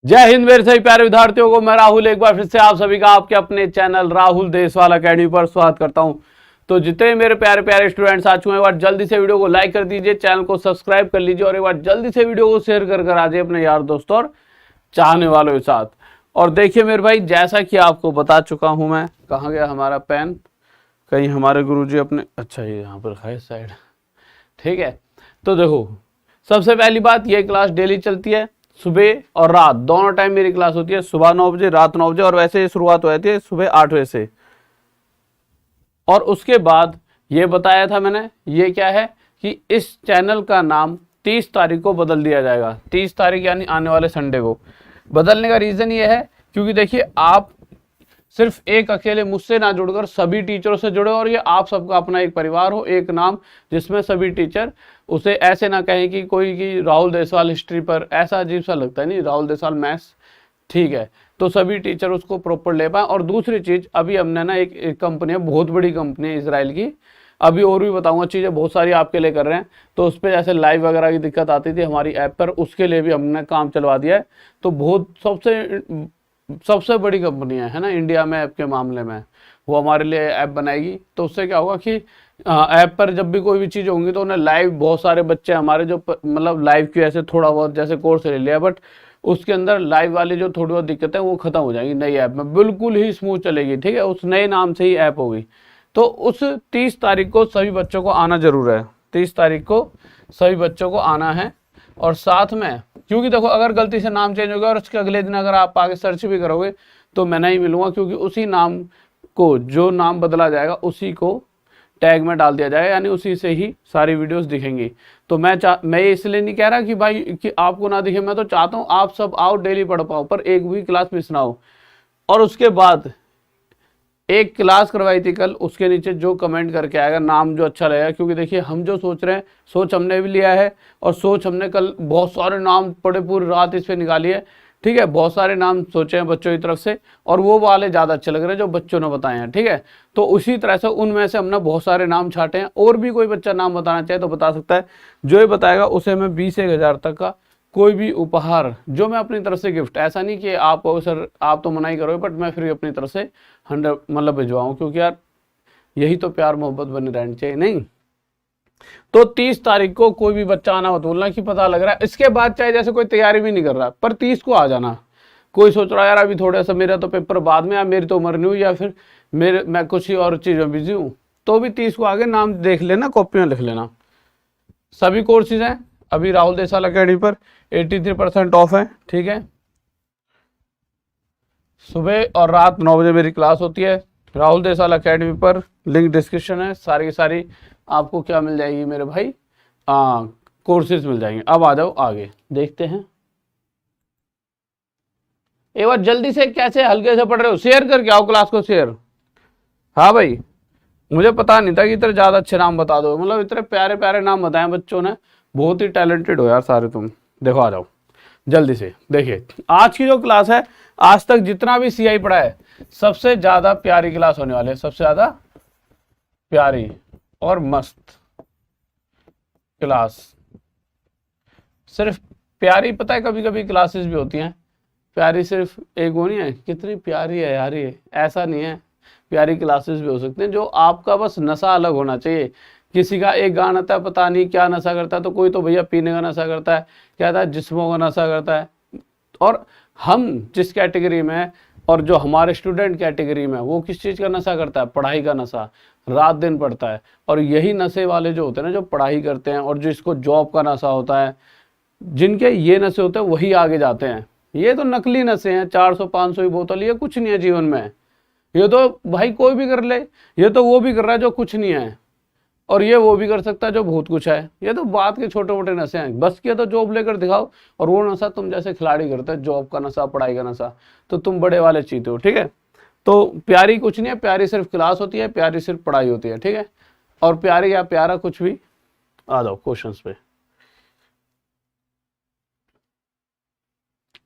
जय हिंद मेरे सभी प्यारे विद्यार्थियों को। मैं राहुल एक बार फिर से आप सभी का आपके अपने चैनल राहुल देशवाल अकेडमी पर स्वागत करता हूं। तो जितने मेरे प्यारे प्यारे स्टूडेंट्स आ चुके हैं, एक बार जल्दी से वीडियो को लाइक कर दीजिए, चैनल को सब्सक्राइब कर लीजिए और एक बार जल्दी से वीडियो को शेयर कर आ जाइए अपने यार दोस्तों और चाहने वालों के साथ। और देखिए मेरे भाई, जैसा कि आपको बता चुका हूँ मैं, कहाँ गया हमारा पेन, कहीं हमारे गुरुजी अपने, अच्छा ये यहाँ पर है साइड, ठीक है। तो देखो, सबसे पहली बात, ये क्लास डेली चलती है, सुबह और रात दोनों टाइम मेरी क्लास होती है, सुबह 9 बजे रात 9 बजे, और वैसे शुरुआत हो जाती है सुबह 8 बजे से। और उसके बाद ये बताया था मैंने, ये क्या है कि इस चैनल का नाम 30 तारीख को बदल दिया जाएगा। 30 तारीख यानी आने वाले संडे को। बदलने का रीज़न ये है क्योंकि देखिए, आप सिर्फ एक अकेले मुझसे ना जुड़कर सभी टीचरों से जुड़े, और ये आप सबका अपना एक परिवार हो, एक नाम जिसमें सभी टीचर उसे ऐसे ना कहें कि कोई कि राहुल देशवाल हिस्ट्री पर, ऐसा अजीब सा लगता है, नहीं राहुल देशवाल मैथ्स, ठीक है। तो सभी टीचर उसको प्रॉपर ले पाए। और दूसरी चीज़, अभी हमने ना एक कंपनी है, बहुत बड़ी कंपनी है इजराइल की, अभी और भी बताऊंगा, चीज़ें बहुत सारी आपके लिए कर रहे हैं। तो उस पर जैसे लाइव वगैरह की दिक्कत आती थी हमारी ऐप पर, उसके लिए भी हमने काम चलवा दिया है। तो बहुत सबसे बड़ी कंपनी है ना इंडिया में ऐप के मामले में, वो हमारे लिए ऐप बनाएगी। तो उससे क्या होगा कि ऐप पर जब भी कोई भी चीज़ होंगी तो उन्हें लाइव, बहुत सारे बच्चे हमारे जो मतलब लाइव की ऐसे थोड़ा बहुत जैसे कोर्स ले लिया, बट उसके अंदर लाइव वाली जो थोड़ी बहुत दिक्कतें वो खत्म हो जाएगी नई ऐप में, बिल्कुल ही स्मूथ चलेगी, ठीक है। उस नए नाम से ही ऐप होगी। तो उस 30 तारीख को सभी बच्चों को आना जरूर है। 30 तारीख को सभी बच्चों को आना है। और साथ में, क्योंकि देखो, अगर गलती से नाम चेंज हो गया और उसके अगले दिन अगर आप आगे सर्च भी करोगे तो मैं नहीं मिलूंगा, क्योंकि उसी नाम को, जो नाम बदला जाएगा उसी को टैग में डाल दिया जाएगा, यानी उसी से ही सारी वीडियोस दिखेंगी। तो मैं इसलिए नहीं कह रहा कि भाई कि आपको ना दिखे, मैं तो चाहता हूँ आप सब आओ, डेली पढ़ पाओ, पर एक भी क्लास मिस ना हो। और उसके बाद एक क्लास करवाई थी कल, उसके नीचे जो कमेंट करके आएगा, नाम जो अच्छा लगेगा, क्योंकि देखिए हम जो सोच रहे हैं, सोच हमने भी लिया है, और सोच हमने कल बहुत सारे नाम पढ़े, पूरी रात इस पर निकाली है, ठीक है। बहुत सारे नाम सोचे हैं बच्चों की तरफ से, और वो वाले ज़्यादा अच्छे लग रहे हैं जो बच्चों ने बताए हैं, ठीक है। तो उसी तरह से उनमें से हमने बहुत सारे नाम छाटे हैं। और भी कोई बच्चा नाम बताना चाहे तो बता सकता है, जो ये बताएगा उसे मैं 20-1 हज़ार तक का कोई भी उपहार, जो मैं अपनी तरफ से गिफ्ट, ऐसा नहीं कि आप सर आप तो मना ही करोगे, बट मैं फिर अपनी तरफ से 100 मतलब भिजवाऊँ, क्योंकि यार यही तो प्यार मोहब्बत बनी रहनी चाहिए, नहीं। तो 30 तारीख को कोई भी बच्चा आना मत बोलना कि पता लग रहा है। इसके बाद चाहे जैसे कोई तैयारी भी नहीं कर रहा, पर 30 को आ जाना। कोई सोच रहा है यार अभी थोड़ा सा मेरा तो पेपर बाद में, या मेरी तो उम्र नहीं हुई, या फिर मैं कुछ ही और चीज़ में बिजी हूँ, तो भी 30 को आगे नाम देख लेना, कॉपी में लिख लेना। सभी कोर्सेज हैं अभी राहुल देशवाल अकेडमी पर, 83% ऑफ है, ठीक है। सुबह और रात 9 बजे मेरी क्लास होती है राहुल देशवाल अकेडमी पर, लिंक डिस्क्रिप्शन है। सारी की सारी आपको क्या मिल जाएगी मेरे भाई, कोर्सेज मिल जाएंगे। अब आ जाओ आगे देखते हैं। एक बार जल्दी से, कैसे हल्के से पढ़ रहे हो, शेयर करके आओ क्लास को, शेयर। हाँ भाई, मुझे पता नहीं था कि इतने ज़्यादा अच्छे नाम बता दो, मतलब इतने प्यारे प्यारे नाम बताए बच्चों ने, बहुत ही टैलेंटेड हो यार सारे तुम। देखो आ जाओ जल्दी से। देखिए आज की जो क्लास है, आज तक जितना भी सीआई पढ़ा है, सबसे ज़्यादा प्यारी क्लास होने वाली है, सबसे ज़्यादा प्यारी और मस्त क्लास। सिर्फ प्यारी, पता है कभी कभी क्लासेस भी होती हैं प्यारी, सिर्फ एक वो नहीं है कितनी प्यारी है यार ये, ऐसा नहीं है। प्यारी क्लासेस भी हो सकते हैं, जो आपका बस नशा अलग होना चाहिए। किसी का एक गाना था, पता नहीं क्या नशा करता है, तो कोई तो भैया पीने का नशा करता है, क्या था जिस्मों का नशा करता है। और हम जिस कैटेगरी में हैं, और जो हमारे स्टूडेंट कैटेगरी में, वो किस चीज़ का नशा करता है, पढ़ाई का नशा, रात दिन पढ़ता है। और यही नशे वाले जो होते हैं ना, जो पढ़ाई करते हैं, और जिसको जॉब का नशा होता है, जिनके ये नशे होते हैं वही आगे जाते हैं। ये तो नकली नशे हैं, 400-500 की बोतल, ये कुछ नहीं है जीवन में। ये तो भाई कोई भी कर ले, ये तो वो भी कर रहा है जो कुछ नहीं है, और ये वो भी कर सकता है जो बहुत कुछ है। ये तो बात के छोटे मोटे नशे हैं, बस किया तो जॉब लेकर दिखाओ, और वो नशा तुम जैसे खिलाड़ी करते हैं, जॉब का नशा, पढ़ाई का नशा, तो तुम बड़े वाले चीते हो, ठीक है। तो प्यारी कुछ नहीं है, प्यारी सिर्फ क्लास होती है, प्यारी सिर्फ पढ़ाई होती है, ठीक है। और प्यारी या प्यारा कुछ भी। आ जाओ क्वेश्चन पे।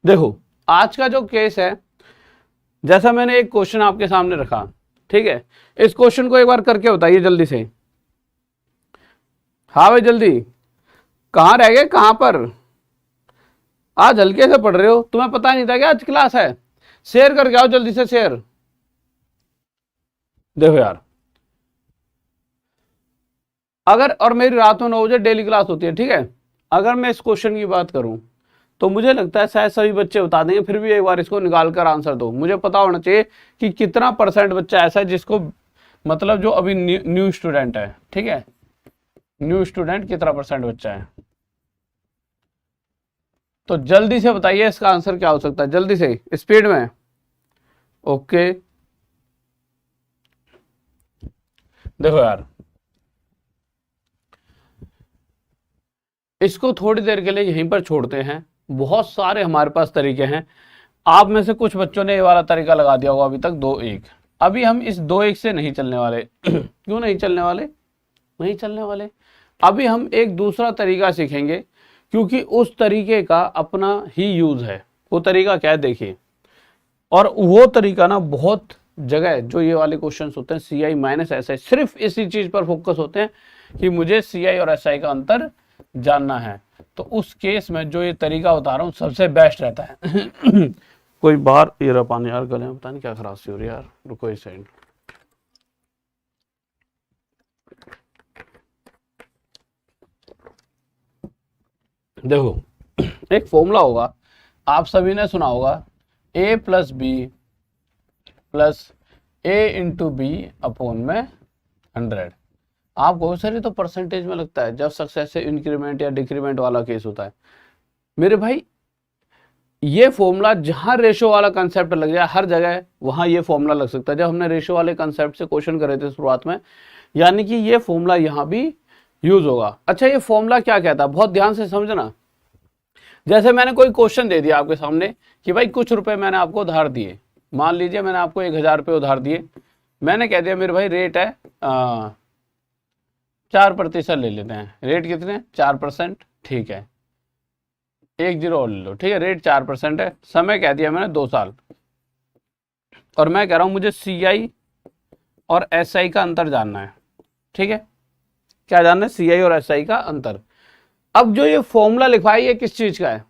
देखो आज का जो केस है, जैसा मैंने एक क्वेश्चन आपके सामने रखा, ठीक है, इस क्वेश्चन को एक बार करके बताइए जल्दी से। हाँ भाई जल्दी, कहाँ रह गए, कहाँ पर। आज हल्के से पढ़ रहे हो, तुम्हें पता नहीं था क्या आज क्लास है? शेयर करके आओ जल्दी से, शेयर। देखो यार, अगर, और मेरी रात में 9 बजे डेली क्लास होती है, ठीक है, अगर मैं इस क्वेश्चन की बात करूं तो मुझे लगता है शायद सभी बच्चे बता देंगे, फिर भी एक बार इसको निकाल कर आंसर दो। मुझे पता होना चाहिए कि कितना % बच्चा ऐसा है जिसको, मतलब जो अभी न्यू स्टूडेंट है, ठीक है, न्यू स्टूडेंट कितना % बच्चा है। तो जल्दी से बताइए इसका आंसर क्या हो सकता है, जल्दी से, स्पीड में। ओके, देखो यार, इसको थोड़ी देर के लिए यहीं पर छोड़ते हैं। बहुत सारे हमारे पास तरीके हैं। आप में से कुछ बच्चों ने ये वाला तरीका लगा दिया होगा अभी तक, 2-1। अभी हम इस 2-1 से नहीं चलने वाले। क्यों नहीं चलने वाले? नहीं चलने वाले। अभी हम एक दूसरा तरीका सीखेंगे, क्योंकि उस तरीके का अपना ही यूज है। वो तरीका क्या है देखिए, और वो तरीका ना बहुत जगह जो ये वाले क्वेश्चन होते हैं CI माइनस SI, सिर्फ इसी चीज पर फोकस होते हैं कि मुझे CI और SI का अंतर जानना है। तो उस केस में जो ये तरीका बता रहा हूँ सबसे बेस्ट रहता है। कोई बाहर ये रहा पानी यार, गले में पता नहीं क्या खराश हो रही है यार, रुको इस साइड। देखो, एक फॉर्मूला होगा, आप सभी ने सुना होगा, A + B + A × B upon में 100। आप कहो सर ये तो परसेंटेज में लगता है, जब सक्सेस से इंक्रीमेंट या डिक्रीमेंट वाला केस होता है। मेरे भाई, ये फॉर्मूला जहां रेशो वाला कंसेप्ट लग जाए हर जगह, वहां ये फॉर्मूला लग सकता है। जब हमने रेशो वाले कंसेप्ट से क्वेश्चन करे थे शुरुआत में, यानी कि ये फॉर्मूला यहां भी यूज होगा। अच्छा, ये फॉर्मूला क्या कहता है, बहुत ध्यान से समझना। जैसे मैंने कोई क्वेश्चन दे दिया आपके सामने कि भाई कुछ रुपए मैंने आपको उधार दिए, मान लीजिए मैंने आपको 1000 रुपये उधार दिए। मैंने कह दिया मेरे भाई रेट है 4% ले लेते हैं। रेट कितने? 4%, ठीक है, 10 और ले लो, ठीक है, रेट 4% है। समय कह दिया मैंने 2 साल, और मैं कह रहा हूं मुझे CI और SI का अंतर जानना है, ठीक है। क्या जानना है? CI और SI का अंतर। अब जो ये फॉर्मूला लिखा है ये किस चीज का है?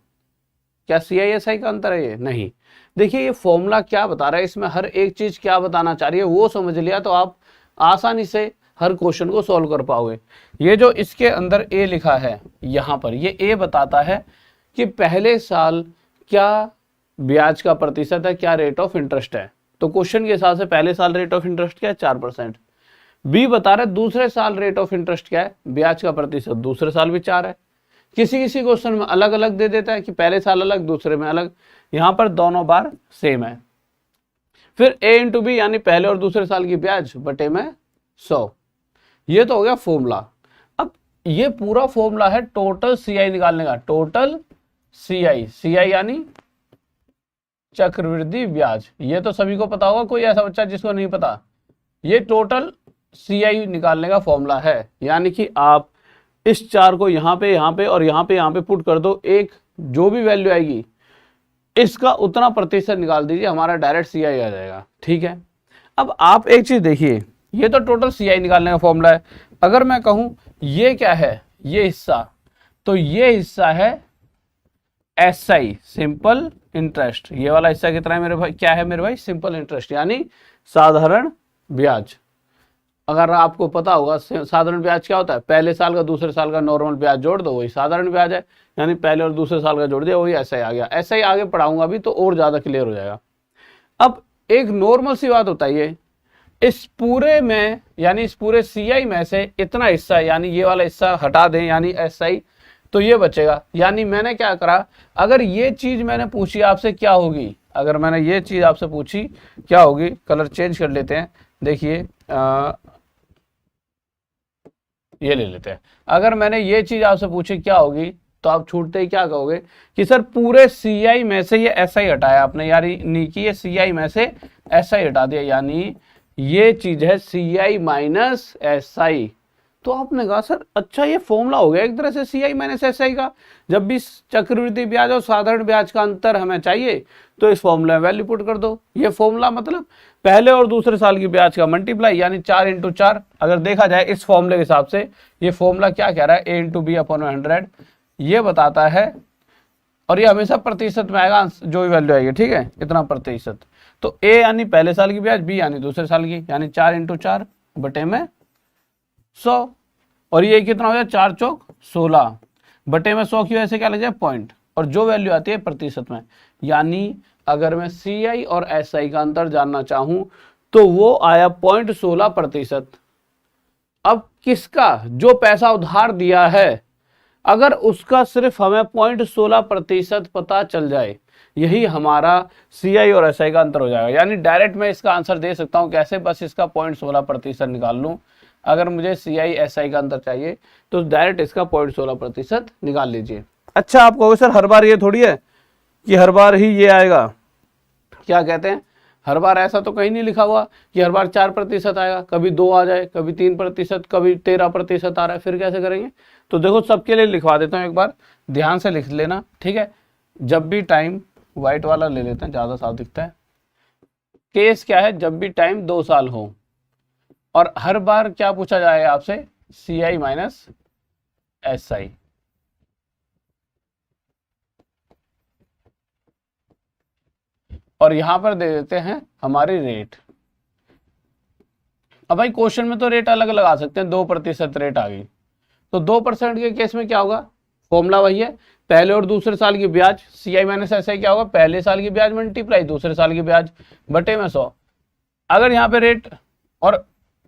क्या CI SI का अंतर है ये? नहीं। देखिए ये फॉर्मूला क्या बता रहा है, इसमें हर एक चीज क्या बताना चाह रही है वो समझ लिया तो आप आसानी से हर क्वेश्चन को सॉल्व कर पाओगे। ये जो इसके अंदर A लिखा है यहाँ पर, ये A बताता है कि पहले साल क्या ब्याज का प्रतिशत है, क्या रेट ऑफ इंटरेस्ट है। तो क्वेश्चन के हिसाब से पहले साल रेट ऑफ इंटरेस्ट क्या है? 4%। B बता रहा है दूसरे साल रेट ऑफ इंटरेस्ट क्या है, ब्याज का प्रतिशत दूसरे साल भी 4 है। किसी किसी क्वेश्चन में अलग अलग दे देता है कि पहले साल अलग दूसरे में अलग, यहाँ पर दोनों बार सेम है। फिर A × B यानी पहले और दूसरे साल की ब्याज बटे में 100। ये तो हो गया फॉर्मूला। अब ये पूरा फॉर्मूला है टोटल CI निकालने का। टोटल CI यानी चक्रवृद्धि ब्याज। ये तो सभी को पता होगा, कोई ऐसा बच्चा जिसको नहीं पता। ये टोटल CI निकालने का फॉर्मूला है, यानी कि आप इस 4 को यहाँ पे और यहाँ पे पुट कर दो, एक जो भी वैल्यू आएगी इसका उतना प्रतिशत निकाल दीजिए, हमारा डायरेक्ट CI आ जाएगा, ठीक है। अब आप एक चीज देखिए, ये तो टोटल CI निकालने का फॉर्मूला है। अगर मैं कहूं ये क्या है, ये हिस्सा, तो ये हिस्सा है SI, सिंपल इंटरेस्ट। ये वाला हिस्सा कितना है मेरे भाई? क्या है मेरे भाई? सिंपल इंटरेस्ट यानी साधारण ब्याज। अगर आपको पता होगा साधारण ब्याज क्या होता है, पहले साल का दूसरे साल का नॉर्मल ब्याज जोड़ दो, वही साधारण ब्याज है। यानी पहले और दूसरे साल का जोड़ दिया, वही SI आ गया। SI आगे पढ़ाऊंगा भी तो और ज्यादा क्लियर हो जाएगा। अब एक नॉर्मल सी बात होता है, ये इस पूरे में यानी इस पूरे CI में से इतना हिस्सा यानी ये वाला हिस्सा हटा दें यानी SI, तो ये बचेगा। यानी मैंने क्या करा, अगर ये चीज मैंने पूछी आपसे क्या होगी, अगर मैंने ये चीज आपसे पूछी क्या होगी, कलर चेंज कर लेते हैं, देखिए ये ले लेते हैं। अगर मैंने ये चीज आपसे पूछी क्या होगी, तो आप छूटते ही क्या कहोगे कि सर पूरे CI में से ये SI हटाया आपने, यानी कि ये CI में से SI हटा दिया, यानी ये चीज है CI माइनस SI। तो आपने कहा सर अच्छा ये फॉर्मूला हो गया एक तरह से CI माइनस SI का। जब भी चक्रवृद्धि ब्याज और साधारण ब्याज का अंतर हमें चाहिए तो इस फॉर्मूला में वैल्यू पुट कर दो। ये फॉर्मूला मतलब पहले और दूसरे साल की ब्याज का मल्टीप्लाई यानी 4 × 4। अगर देखा जाए इस फॉर्मूले के हिसाब से ये फॉर्मूला क्या कह रहा है, A × B अपॉन 100। ये बताता है और ये हमेशा प्रतिशत में आएगा, जो भी वैल्यू आएगी, ठीक है, इतना प्रतिशत। तो ए यानी पहले साल की ब्याज, बी यानी दूसरे साल की, यानी 4 × 4 बटे में 100, और ये कितना हो जाए 4 चौक 16 बटे में 100 की वजह से क्या लग जाए पॉइंट, और जो वैल्यू आती है प्रतिशत में। यानी अगर मैं CI और SI का अंतर जानना चाहूं तो वो आया 0.16%। अब किसका, जो पैसा उधार दिया है, अगर उसका सिर्फ हमें 0.16% पता चल जाए, यही हमारा CI और SI का अंतर हो जाएगा। यानी डायरेक्ट मैं इसका आंसर दे सकता हूं कैसे, बस इसका 0.16% निकाल लूं। अगर मुझे CI SI का अंतर चाहिए तो डायरेक्ट इसका 0.16% निकाल लीजिए। अच्छा, आप कहोगे सर हर बार ये थोड़ी है कि हर बार ही ये आएगा, क्या कहते हैं, हर बार ऐसा तो कहीं नहीं लिखा हुआ कि हर बार 4% आएगा, कभी 2 आ जाए, कभी 3%, कभी 13% आ रहा है, फिर कैसे करेंगे। तो देखो सबके लिए लिखवा देता हूँ, एक बार ध्यान से लिख लेना, ठीक है। जब भी टाइम, व्हाइट वाला ले लेते हैं, ज़्यादा साफ दिखता है। केस क्या है, जब भी टाइम 2 साल हो और हर बार क्या पूछा जाएगा आपसे, CI माइनस SI। और यहां पर दे देते हैं हमारी रेट। अब भाई क्वेश्चन में तो रेट अलग लगा सकते हैं, 2% रेट आ गई, तो 2% के केस में क्या होगा, फॉर्मूला वही है, पहले और दूसरे साल की ब्याज, CI माइनस SI क्या होगा, पहले साल की ब्याज मल्टीप्लाई दूसरे साल की ब्याज बटे में 100। अगर यहाँ पे रेट और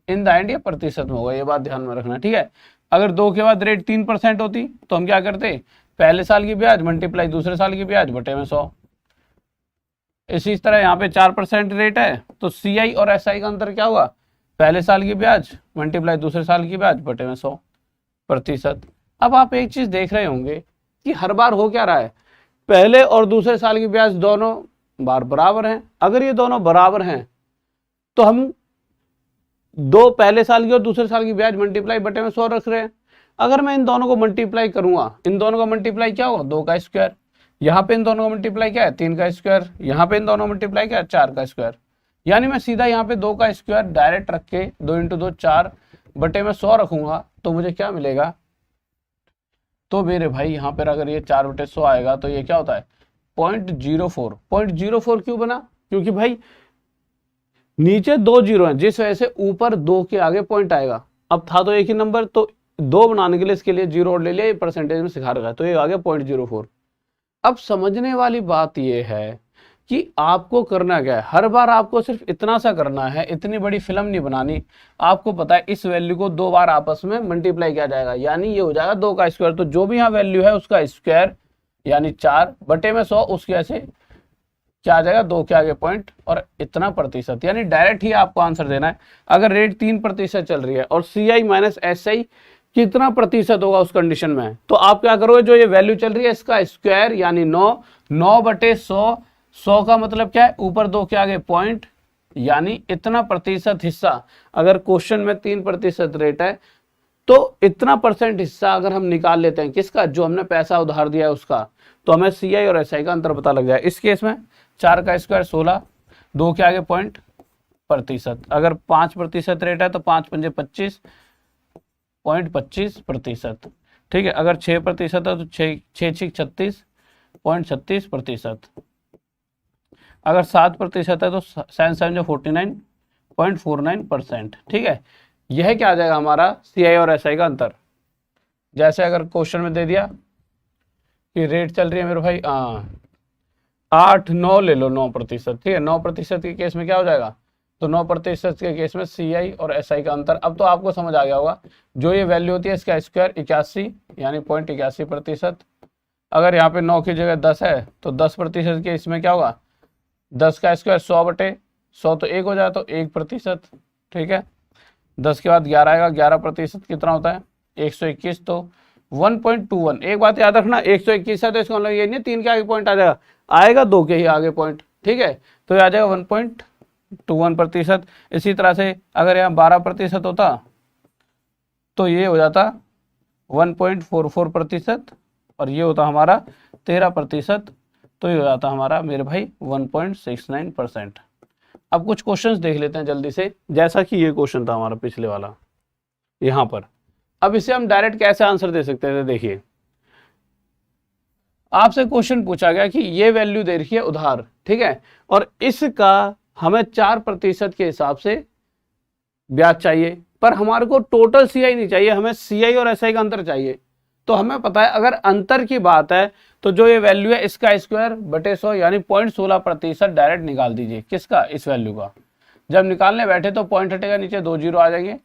इन द एंड ये प्रतिशत में होगा, ये बात ध्यान में रखना, ठीक है। अगर 2 के बाद रेट 3% होती तो हम क्या करते, पहले साल की ब्याज मल्टीप्लाई दूसरे साल की ब्याज बटे में 100। इसी तरह यहाँ पे 4% रेट है तो CI और SI का अंतर क्या हुआ, पहले साल की ब्याज मल्टीप्लाई दूसरे साल की ब्याज बटे में 100%। अब आप एक चीज देख रहे होंगे कि हर बार हो क्या रहा है, पहले और दूसरे साल की ब्याज दोनों बार बराबर हैं। अगर ये दोनों बराबर हैं तो हम दो पहले साल की और दूसरे साल की ब्याज मल्टीप्लाई बटे में 100 रख रहे हैं। अगर मैं इन दोनों को मल्टीप्लाई करूंगा, इन दोनों का मल्टीप्लाई क्या होगा, 2 का स्क्वायर, यहाँ पे इन दोनों का मल्टीप्लाई क्या है, 3 का स्क्वायर, यहाँ पे इन दोनों मल्टीप्लाई क्या है, 4 का स्क्वायर। यानी मैं सीधा यहाँ पे 2 का स्क्वायर डायरेक्ट रख के 2 × 2 4 बटे में 100 रखूंगा तो मुझे क्या मिलेगा, तो मेरे भाई यहाँ पर अगर ये 4 बटे 100 आएगा तो ये क्या होता है 0.04। 0.04 क्यों बना, क्योंकि भाई नीचे 2 जीरो हैं, जिस वजह से ऊपर 2 के आगे पॉइंट आएगा। अब था तो एक ही नंबर, तो 2 बनाने के लिए इसके लिए 0 और ले लिया, ये परसेंटेज में सिखा रखा है, तो ये आ गया 0.04। अब समझने वाली बात ये है कि आपको करना क्या है, हर बार आपको सिर्फ इतना सा करना है, इतनी बड़ी फिल्म नहीं बनानी। आपको पता है इस वैल्यू को 2 बार आपस में मल्टीप्लाई किया जाएगा, यानी ये हो जाएगा 2 का स्क्वायर। तो जो भी यहाँ वैल्यू है उसका स्क्वायर यानी 4 बटे में 100, उसके ऐसे क्या आ जाएगा 2 के आगे पॉइंट और इतना प्रतिशत, यानी डायरेक्ट ही आपको आंसर देना है। अगर रेट 3% चल रही है और CI माइनस SI कितना प्रतिशत होगा उस कंडीशन में, तो आप क्या करोगे, जो ये वैल्यू चल रही है इसका स्क्वायर यानी 9 बटे 100। 100 का मतलब क्या है, ऊपर 2 के आगे पॉइंट, यानी इतना प्रतिशत हिस्सा। अगर क्वेश्चन में 3% रेट है तो इतना परसेंट हिस्सा अगर हम निकाल लेते हैं किसका, जो हमने पैसा उधार दिया है उसका, तो हमें CI और SI का अंतर पता लग जाए। इस केस में 4 का स्क्वायर 16, 2 के आगे पॉइंट प्रतिशत। अगर 5% रेट है तो 5 पंजे 25.25%, ठीक है। अगर 6% है तो 6 6 36.36%। अगर 7% है तो 7 7 49.49%, ठीक है। यह क्या आ जाएगा हमारा CI और SI का अंतर। जैसे अगर क्वेश्चन में दे दिया कि रेट चल रही है मेरे भाई 8-9 ले लो 9%, ठीक है। 9% के केस में क्या हो जाएगा, तो 9% के केस में CI और SI का अंतर। अब तो आपको समझ आ गया होगा, जो ये वैल्यू होती है इसका स्क्वायर 81 यानी 0.81%। अगर यहाँ पे 9 की जगह 10 है तो 10% के इसमें क्या होगा, 10 का स्क्वायर 100 बटे 100 तो 1 हो जाए तो 1%, ठीक है। 10 के बाद 11 आएगा, 11% कितना होता है 121, तो 1.21। एक बात याद रखना, 121 है तो इसका मतलब ये नहीं 3 के आगे पॉइंट आ जाएगा, आएगा 2 के ही आगे पॉइंट, ठीक है। तो ये आ जाएगा 1.21%। इसी तरह से अगर यहाँ 12% होता तो ये हो जाता 1.44% और ये होता हमारा 13%, तो ये हो जाता हमारा मेरे भाई 1.69%। अब कुछ क्वेश्चंस देख लेते हैं जल्दी से, जैसा कि ये क्वेश्चन था हमारा पिछले वाला यहाँ पर। अब इसे हम डायरेक्ट कैसे आंसर दे सकते थे, देखिए आपसे क्वेश्चन पूछा गया कि ये वैल्यू दे रखी है उधार, ठीक है, और इसका हमें 4% के हिसाब से ब्याज चाहिए, पर हमारे को टोटल सीआई नहीं चाहिए, हमें सीआई और एसआई का अंतर चाहिए। तो हमें पता है अगर अंतर की बात है तो जो ये वैल्यू है इसका स्क्वायर बटे 100 यानी 0.16% डायरेक्ट निकाल दीजिए। किसका? इस वैल्यू का। जब निकालने बैठे तो पॉइंट हटेगा, नीचे 2 जीरो आ जाएंगे,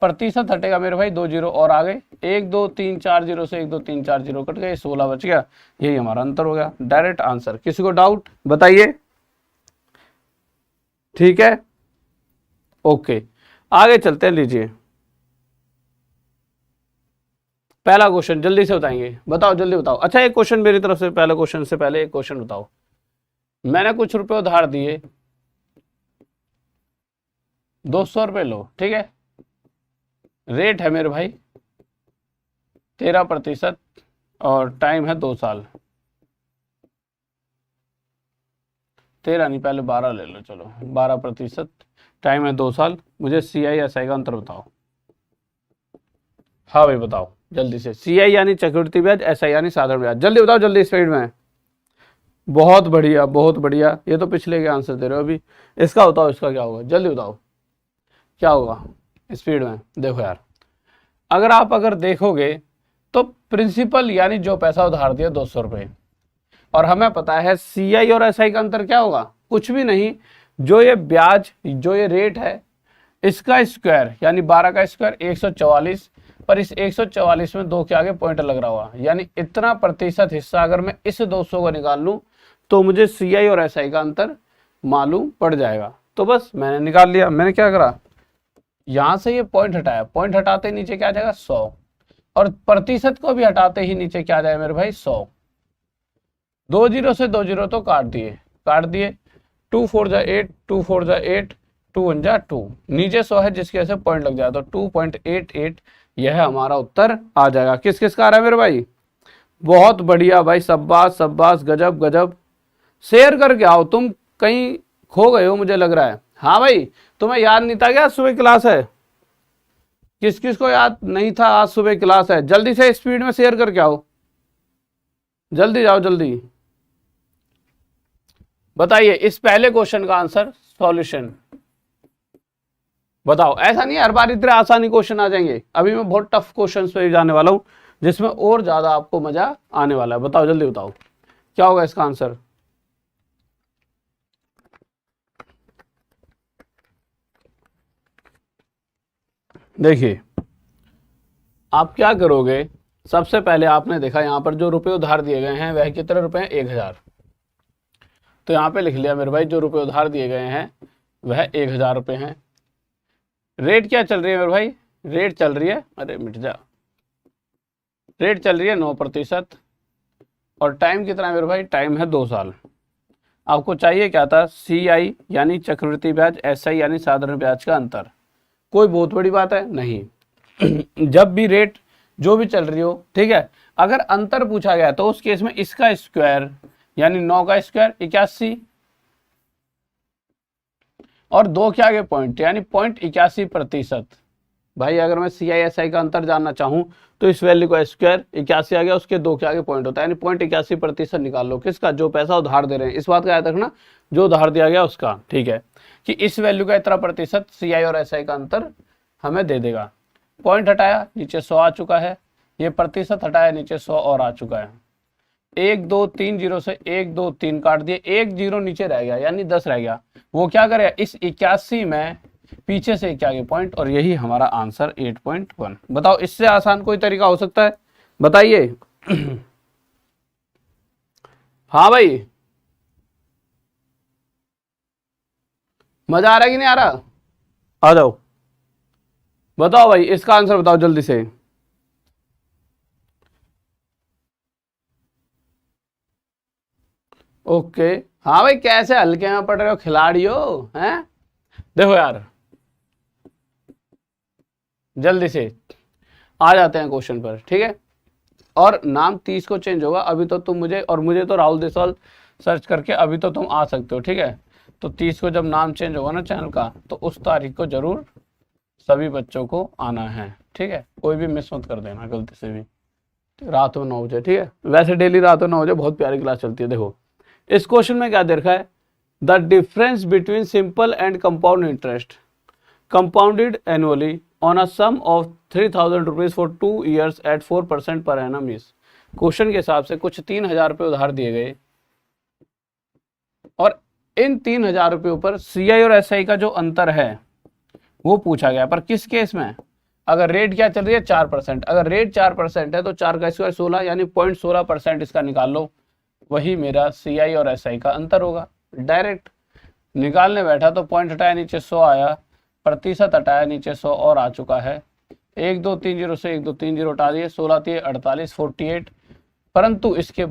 प्रतिशत हटेगा मेरे भाई, 2 जीरो और आ गए, 1 2 3 4 जीरो से 1 2 3 4 जीरो कट गए, 16 बच गया। यही हमारा अंतर हो गया, डायरेक्ट आंसर। किसी को डाउट बताइए? ठीक है, ओके, आगे चलते हैं। लीजिए पहला क्वेश्चन जल्दी से बताएंगे, बताओ जल्दी बताओ। अच्छा एक क्वेश्चन मेरी तरफ से, पहले क्वेश्चन से पहले एक क्वेश्चन बताओ। मैंने कुछ रुपए उधार दिए, 200 रुपए लो, ठीक है, रेट है मेरे भाई 13% और टाइम है 2 साल। 13 नहीं, पहले 12 ले लो, चलो 12%, टाइम है 2 साल। मुझे सीआई एसआई का अंतर बताओ। हाँ भाई बताओ जल्दी से। सीआई यानी चक्रवृद्धि ब्याज, एसआई यानी साधारण ब्याज। जल्दी बताओ, जल्दी स्पीड में। बहुत बढ़िया बहुत बढ़िया, ये तो पिछले के आंसर दे रहे हो अभी। इसका बताओ, इसका क्या होगा, जल्दी बताओ क्या होगा स्पीड में। देखो यार, अगर देखोगे तो प्रिंसिपल यानी जो पैसा उधार दिया 200 रुपये, और हमें पता है सीआई और एसआई का अंतर क्या होगा, कुछ भी नहीं, जो ये ब्याज, जो ये रेट है इसका स्क्वायर यानी 12 का स्क्वायर 144, पर इस 144 में 2 के आगे पॉइंट लग रहा हुआ, यानी इतना प्रतिशत हिस्सा अगर मैं इस 200 को निकाल लूं तो मुझे सीआई और एसआई का अंतर मालूम पड़ जाएगा। तो बस मैंने निकाल लिया। मैंने क्या करा, यहां से ये पॉइंट हटाया, पॉइंट हटाते ही नीचे क्या आ जाएगा 100, और प्रतिशत को भी हटाते ही नीचे क्या आ जाएगा मेरे भाई 100। 2 जीरो से 2 जीरो तो काट दिए, 2 4 जा 8, 2 4 जा 8, 2 1 जा 2, नीचे 100 है जिसकी वजह से पॉइंट लग जाए तो 2.88, यह हमारा उत्तर आ जाएगा। किस किस का आ रहा है मेरे भाई? बहुत बढ़िया भाई, शाबाश शाबाश, गजब गजब। शेयर करके आओ, तुम कहीं खो गए हो मुझे लग रहा है। हाँ भाई, तुम्हें याद नहीं था क्या सुबह क्लास है? किस किस को याद नहीं था आज सुबह क्लास है? जल्दी से स्पीड में शेयर करके आओ, जल्दी जाओ जल्दी। बताइए इस पहले क्वेश्चन का आंसर, सॉल्यूशन बताओ। ऐसा नहीं हर बार इतने आसानी क्वेश्चन आ जाएंगे, अभी मैं बहुत टफ क्वेश्चन पे जाने वाला हूं जिसमें और ज्यादा आपको मजा आने वाला है। बताओ जल्दी बताओ क्या होगा इसका आंसर। देखिए आप क्या करोगे, सबसे पहले आपने देखा यहां पर जो रुपए उधार दिए गए हैं वह कितने रुपए हैं, 1000। तो यहां पे लिख लिया मेरे भाई, जो रुपए उधार दिए गए हैं वह 1000 रुपए हैं। रेट क्या चल रही है मेरे भाई, रेट चल रही है, अरे मिट जा, रेट चल रही है 9%, और टाइम कितना है मेरे भाई, टाइम है 2 साल। आपको चाहिए क्या था, सीआई यानी चक्रवृद्धि ब्याज, एसआई यानी साधारण ब्याज का अंतर। कोई बहुत बड़ी बात है नहीं। जब भी रेट जो भी चल रही हो, ठीक है, अगर अंतर पूछा गया तो उस केस में इसका स्क्वायर यानी 9 का स्क्वायर 81, और 2 के आगे पॉइंट यानी 0.81%। भाई अगर मैं CISI का अंतर जानना चाहूं तो इस वैल्यू का स्क्वायर 81 आ गया, उसके 2 के आगे पॉइंट होता है, यानी 0.81% निकाल लो। किसका? जो पैसा उधार दे रहे हैं, इस बात का याद रखना, जो उधार दिया गया उसका, ठीक है, कि इस वैल्यू का इतना प्रतिशत CI और SI का अंतर हमें दे देगा। पॉइंट हटाया, नीचे 100 आ चुका है, ये प्रतिशत हटाया, नीचे 100 और आ चुका है। 1 2 3 जीरो से 1 2 3 काट दिए, 1 जीरो नीचे रह गया यानी 10 रह गया। वो क्या करेगा, इस 81 में पीछे से क्या आगे पॉइंट, और यही हमारा आंसर 8.1। बताओ इससे आसान कोई तरीका हो सकता है, बताइए। हाँ भाई मजा आ रहा है कि नहीं आ रहा? आ जाओ बताओ भाई इसका आंसर बताओ जल्दी से। ओके, हाँ भाई कैसे हल्के में पढ़ रहे हो खिलाड़ियों, हैं? देखो यार जल्दी से आ जाते हैं क्वेश्चन पर, ठीक है, और नाम 30 को चेंज होगा। अभी तो तुम मुझे, और मुझे तो राहुल देसवाल सर्च करके अभी तो तुम आ सकते हो, ठीक है। तो 30 को जब नाम चेंज होगा ना चैनल का, तो उस तारीख को जरूर सभी बच्चों को आना है, ठीक है, कोई भी मिस मत कर देना गलती से भी। रात में 9 बजे, ठीक है। वैसे डेली रात में 9 बजे बहुत प्यारी क्लास चलती है। देखो इस क्वेश्चन में क्या दे रखा है, the difference between simple and compound interest compounded annually on a sum of 3000 rupees for 2 years at 4% per annum is. Question के हिसाब से कुछ 3000 रुपये उधार दिए गए और इन 3000 रुपये पर सीआई और एसआई का जो अंतर है वो पूछा गया, पर किस केस में, अगर रेट क्या चल रही है 4%, अगर रेट 4% है तो 4 का स्क्वायर 16 यानी 0.16% इसका निकाल लो, वही मेरा सीआई और एसआई का अंतर होगा। डायरेक्ट निकालने बैठा तो पॉइंट हटाया नीचे 100 आया, प्रतिशत हटाया नीचे 100 और आ चुका है। 1 2 3 0 से 1 2 3 0 हटा दिए, 16 3 48 48, परंतु इसके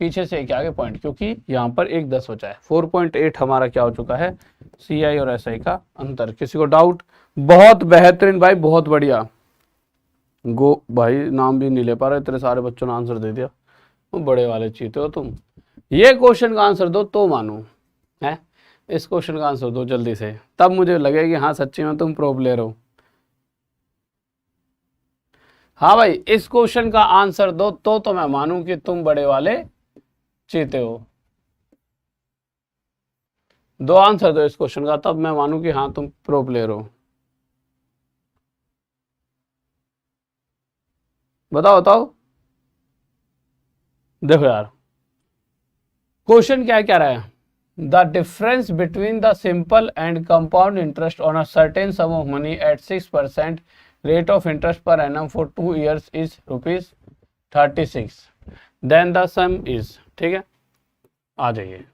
पीछे से क्या आगे पॉइंट, क्योंकि यहाँ पर एक 10 बचा है। 4.8 हमारा क्या हो चुका है, सीआई और एसआई का अंतर। किसी को डाउट? बहुत बेहतरीन भाई, बहुत बढ़िया। गो भाई नाम भी नहीं ले पा रहे, इतने सारे बच्चों ने आंसर दे दिया, बड़े वाले चीते हो तुम। ये क्वेश्चन का आंसर दो तो मानू है, इस क्वेश्चन का आंसर दो जल्दी से, तब मुझे लगे कि हाँ सच्ची में तुम प्रो प्लेयर हो। हाँ भाई इस क्वेश्चन का आंसर दो तो मैं मानूं कि तुम बड़े वाले चीते हो। 2 आंसर दो इस क्वेश्चन का, तब मैं मानूं कि हाँ तुम प्रो प्लेयर हो। बताओ बताओ। देखो यार क्वेश्चन क्या क्या रहा है, the difference between the simple and compound interest on a certain sum of money at 6% rate of interest per annum for 2 years is ₹36, then the sum is. ठीक है, आ जाइए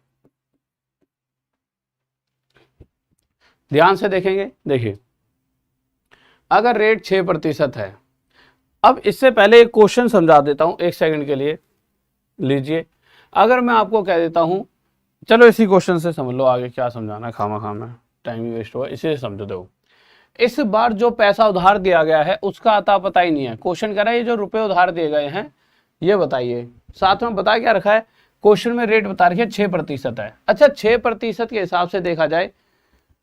ध्यान से देखेंगे। देखिए अगर रेट 6% है, अब इससे पहले एक क्वेश्चन समझा देता हूं 1 सेकंड के लिए, लीजिए। अगर मैं आपको कह देता हूं, चलो इसी क्वेश्चन से समझ लो, आगे क्या समझाना, खामा में टाइम ही वेस्ट हुआ, इसी से समझो। दो इस बार जो पैसा उधार दिया गया है उसका अता पता ही नहीं है। क्वेश्चन कह रहा है ये जो रुपए उधार दिए गए हैं ये बताइए, साथ में बता क्या रखा है, क्वेश्चन में रेट बता रखी है 6% है। अच्छा 6% के हिसाब से देखा जाए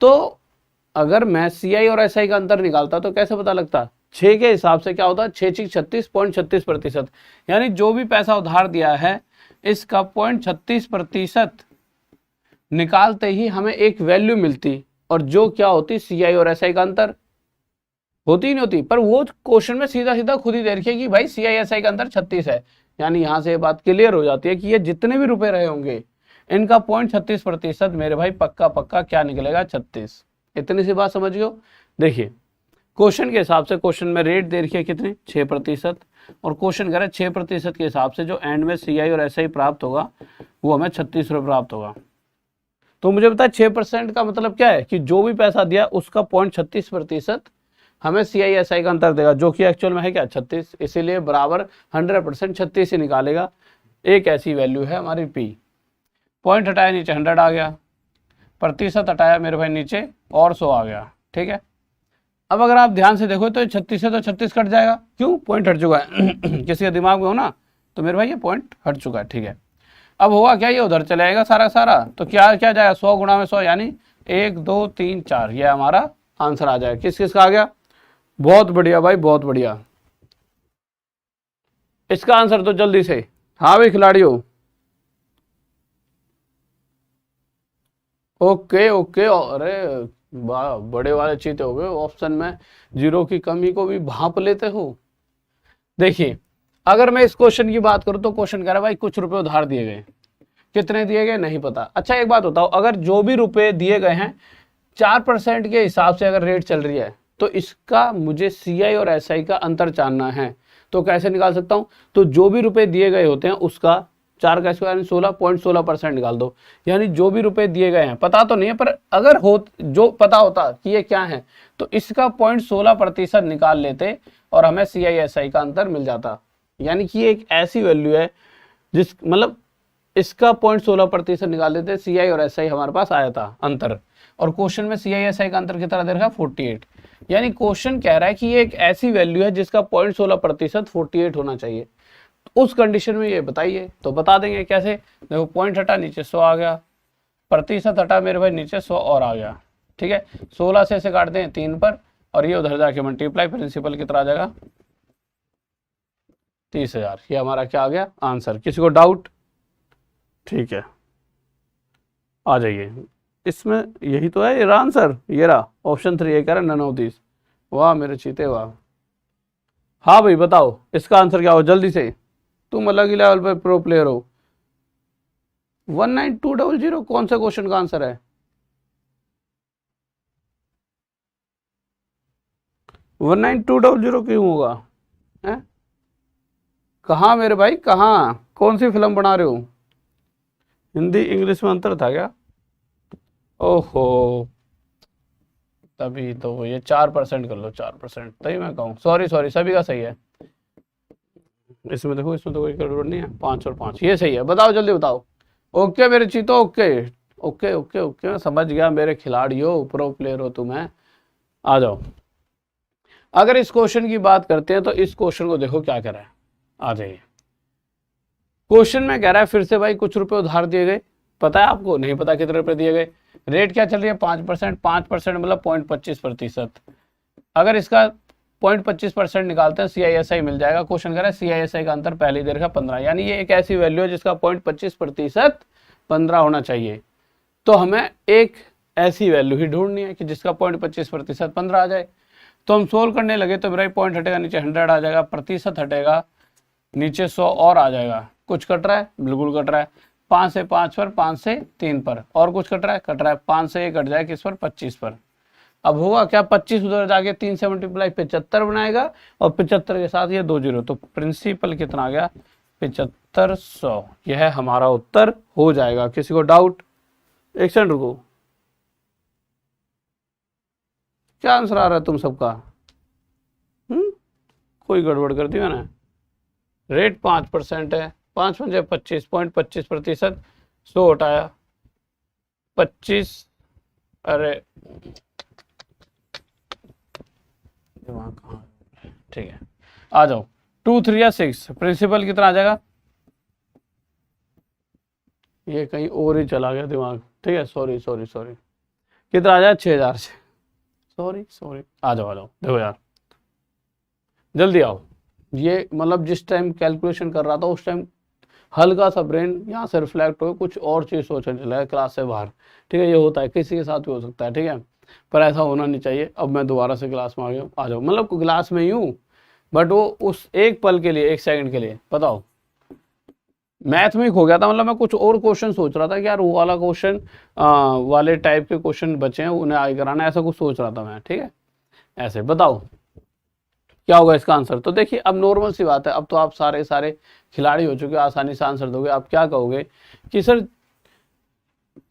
तो अगर मैं सीआई और एसआई का अंतर निकालता तो कैसे पता लगता, 6 के हिसाब से क्या होता, 6 36.36%, यानी जो भी पैसा उधार दिया है इसका 0.36% निकालते ही हमें एक वैल्यू मिलती, और जो क्या होती, सीआई और एसआई का अंतर। होती नहीं होती, पर वो क्वेश्चन में सीधा सीधा खुद ही दे रखिए कि भाई सीआई एसआई का अंतर 36 है, यानी यहां से ये बात क्लियर हो जाती है कि ये जितने भी रुपए रहे होंगे इनका 0.36% मेरे भाई पक्का पक्का क्या निकलेगा, 36। इतनी सी बात समझियो। देखिए क्वेश्चन के हिसाब से क्वेश्चन में रेट दे रखी है कितनी, 6%, और क्वेश्चन कह रहे 6% के हिसाब से जो एंड में सीआई और एसआई प्राप्त होगा वो हमें 36 रुपये प्राप्त होगा। तो मुझे पता है 6% का मतलब क्या है कि जो भी पैसा दिया उसका 0.36% हमें सीआई एसआई का अंतर देगा, जो कि एक्चुअल में है क्या, 36। इसीलिए बराबर 100% 36 ही निकालेगा। एक ऐसी वैल्यू है हमारी पी। पॉइंट हटाया नीचे 100 आ गया, प्रतिशत हटाया मेरे भाई नीचे और 100 आ गया। ठीक है, अब अगर आप ध्यान से देखो तो 36 से तो 36 कट जाएगा, क्यों, पॉइंट हट चुका है किसी के दिमाग में हो ना, तो मेरे भाई ये पॉइंट हट चुका है। ठीक है, अब होगा क्या, ये उधर चले जाएगा सारा सारा, तो क्या क्या जाएगा, 100 गुणा में 100 यानी 1 2 3 4, ये हमारा आंसर आ जाएगा। किस किस का आ गया, बहुत बढ़िया भाई बहुत बढ़िया। इसका आंसर तो जल्दी से, हाँ भाई खिलाड़ियों, ओके ओके। अरे वाह बड़े वाले चीते हो गए, ऑप्शन में 0 की कमी को भी भांप लेते हो। देखिए अगर मैं इस क्वेश्चन की बात करूं तो क्वेश्चन कह रहा है भाई कुछ रुपए उधार दिए गए, कितने दिए गए नहीं पता। अच्छा एक बात बताओ, अगर जो भी रुपए दिए गए हैं 4% के हिसाब से अगर रेट चल रही है तो इसका मुझे सीआई और एसआई का अंतर जानना है, तो कैसे निकाल सकता हूं, तो जो भी रुपए दिए गए होते हैं उसका 4 का स्क्वायर 16.16% निकाल दो, यानी जो भी रुपए दिए गए हैं, पता तो नहीं है पर अगर हो, जो पता होता कि ये क्या है तो इसका 0.16% निकाल लेते और हमें सीआई एसआई का अंतर मिल जाता। यानी कि एक ऐसी वैल्यू है जिस मतलब इसका 0.16% निकाल देते, सीआई और एसआई हमारे पास आया था अंतर, और क्वेश्चन में सीआई एसआई का अंतर कितना दे रखा है 48, यानी क्वेश्चन कह रहा है कि ये एक ऐसी वैल्यू है जिसका 0.16% 48 होना चाहिए। उस कंडीशन में ये बताइए, तो बता देंगे कैसे। देखो पॉइंट हटा नीचे 100 आ गया, प्रतिशत हटा मेरे भाई नीचे 100 और आ गया। ठीक है, 16 से इसे काट दें 3 पर, और ये उधर जाके मल्टीप्लाई, प्रिंसिपल कितना आ जाएगा 30,000। ये हमारा क्या आ गया आंसर। किसी को डाउट? ठीक है, आ जाइए। इसमें यही तो है ये रहा आंसर, ये रहा ऑप्शन 3। ये कह रहा है नन ऑफ दिस। वाह मेरे चीते वाह। हाँ भाई बताओ इसका आंसर क्या हो जल्दी से, तुम अलग ही लेवल पर प्रो प्लेयर हो। 19200 कौन सा क्वेश्चन का आंसर है? 19200 क्यों होगा? हैं? कहाँ मेरे भाई, कहाँ, कौन सी फिल्म बना रहे हो? हिंदी इंग्लिश में अंतर था क्या? ओहो, तभी तो ये 4% कर लो, 4%। तभी मैं कहूँ, सॉरी सॉरी, सभी का सही है। इसमें देखो, इसमें तो कोई गड़बड़ नहीं है। 5 और 5 ये सही है। बताओ जल्दी बताओ। ओके मेरे चीतो, ओके ओके ओके ओके, मैं समझ गया मेरे खिलाड़ियों, प्रो प्लेयर हो तुम्हें। आ जाओ। अगर इस क्वेश्चन की बात करते हैं तो इस क्वेश्चन को देखो क्या कह रहा है, आ जाइए। क्वेश्चन में कह रहा है फिर से भाई कुछ रुपए उधार दिए गए, पता है आपको? नहीं पता कितने रुपए दिए गए। रेट क्या चल रही है? 5%। 5% मतलब 0.25%। अगर इसका 0.25% निकालते हैं CISI मिल जाएगा। क्वेश्चन कह रहा है CISI का अंतर पहली देर का 15, यानी ये एक ऐसी वैल्यू है जिसका 0.25% 15 होना चाहिए। तो हमें एक ऐसी वैल्यू ही ढूंढनी है कि जिसका 0.25% 15 आ जाए। तो हम सोल्व करने लगे तो मेरा पॉइंट हटेगा नीचे 100 आ जाएगा, प्रतिशत हटेगा नीचे 100 और आ जाएगा। कुछ कट रहा है? बिल्कुल कट रहा है। 5 से 5 पर, 5 से 3 पर, और कुछ कट रहा है? कट रहा है। 5 से 1 कट जाए किस पर? 25 पर। अब होगा क्या? 25 उधर जाके 3 से मल्टीप्लाई 75 बनाएगा, और 75 के साथ ये 2 जीरो, तो प्रिंसिपल कितना आ गया? 7500। यह हमारा उत्तर हो जाएगा। किसी को डाउट? एक सेकंड रुको, क्या आंसर आ रहा है तुम सबका? कोई गड़बड़ कर दी मैंने। रेट 5% है, 5 पंजे 25, 0.25%, 100 हटाया 25, अरे दिमाग कहाँ, ठीक है आ जाओ। 2 3 या 6, प्रिंसिपल कितना आ जाएगा? ये कहीं और ही चला गया दिमाग, ठीक है सॉरी सॉरी सॉरी। कितना आ जाए? 6000 से, सॉरी सॉरी। आ जाओ देखो यार, जल्दी आओ। ये मतलब जिस टाइम कैलकुलेशन कर रहा था उस टाइम हल्का सा ब्रेन यहाँ से रिफ्लेक्ट हो कुछ और चीज़ सोचने चला है क्लास से बाहर, ठीक है। ये होता है, किसी के साथ भी हो सकता है, ठीक है, पर ऐसा होना नहीं चाहिए। अब मैं दोबारा से क्लास में आ गया, आ जाओ। मतलब क्लास में ही हूँ, बट वो उस एक पल के लिए, एक सेकंड के लिए। बताओ, मैथ में खो गया था, मतलब मैं कुछ और क्वेश्चन सोच रहा था कि यार वो वाला क्वेश्चन वाले टाइप के क्वेश्चन बचे हैं उन्हें आगे कराना, ऐसा कुछ सोच रहा था मैं, ठीक है। ऐसे बताओ क्या होगा इसका आंसर। तो देखिए अब नॉर्मल सी बात है, अब तो आप सारे खिलाड़ी हो चुके, आसानी से आंसर दोगे। आप क्या कहोगे कि सर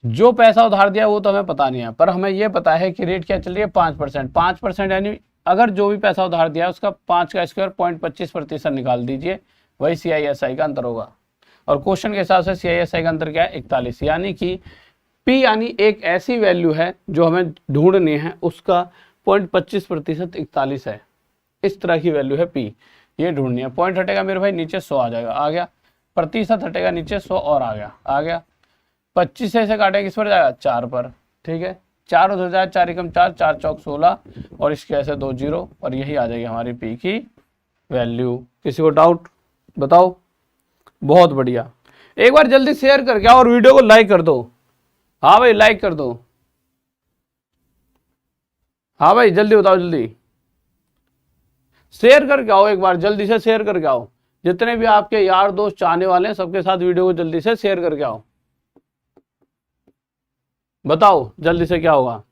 जो पैसा उधार दिया वो तो हमें पता नहीं है, पर हमें ये पता है कि रेट क्या चल रही है? 5%। 5% यानी अगर जो भी पैसा उधार दिया है उसका 5 का स्क्वायर 0.25% निकाल दीजिए, वही CISI का अंतर होगा। और क्वेश्चन के हिसाब से CISI का अंतर क्या है? 41। यानी कि P यानी एक ऐसी वैल्यू है जो हमें ढूंढनी है, उसका 0.25% 41 है। इस तरह की वैल्यू है P, ये ढूंढनी है। पॉइंट हटेगा मेरे भाई नीचे 100 आ जाएगा, आ गया। प्रतिशत हटेगा नीचे 100 और आ गया, आ गया। 25 से ऐसे काटेगा किस पर जाएगा? 4 पर, ठीक है। 4 उधर जाए, 4 एकम 4, 4 चौक 16, और इसके ऐसे 2 जीरो, और यही आ जाएगी हमारी P की वैल्यू। किसी को डाउट? बताओ। बहुत बढ़िया, एक बार जल्दी शेयर करके आओ और वीडियो को लाइक कर दो। हाँ भाई लाइक कर दो, हाँ भाई जल्दी बताओ, जल्दी शेयर करके आओ, एक बार जल्दी से शेयर करके आओ। जितने भी आपके यार दोस्त चाहने वाले हैं सबके साथ वीडियो को जल्दी से शेयर करके आओ। बताओ जल्दी से क्या होगा।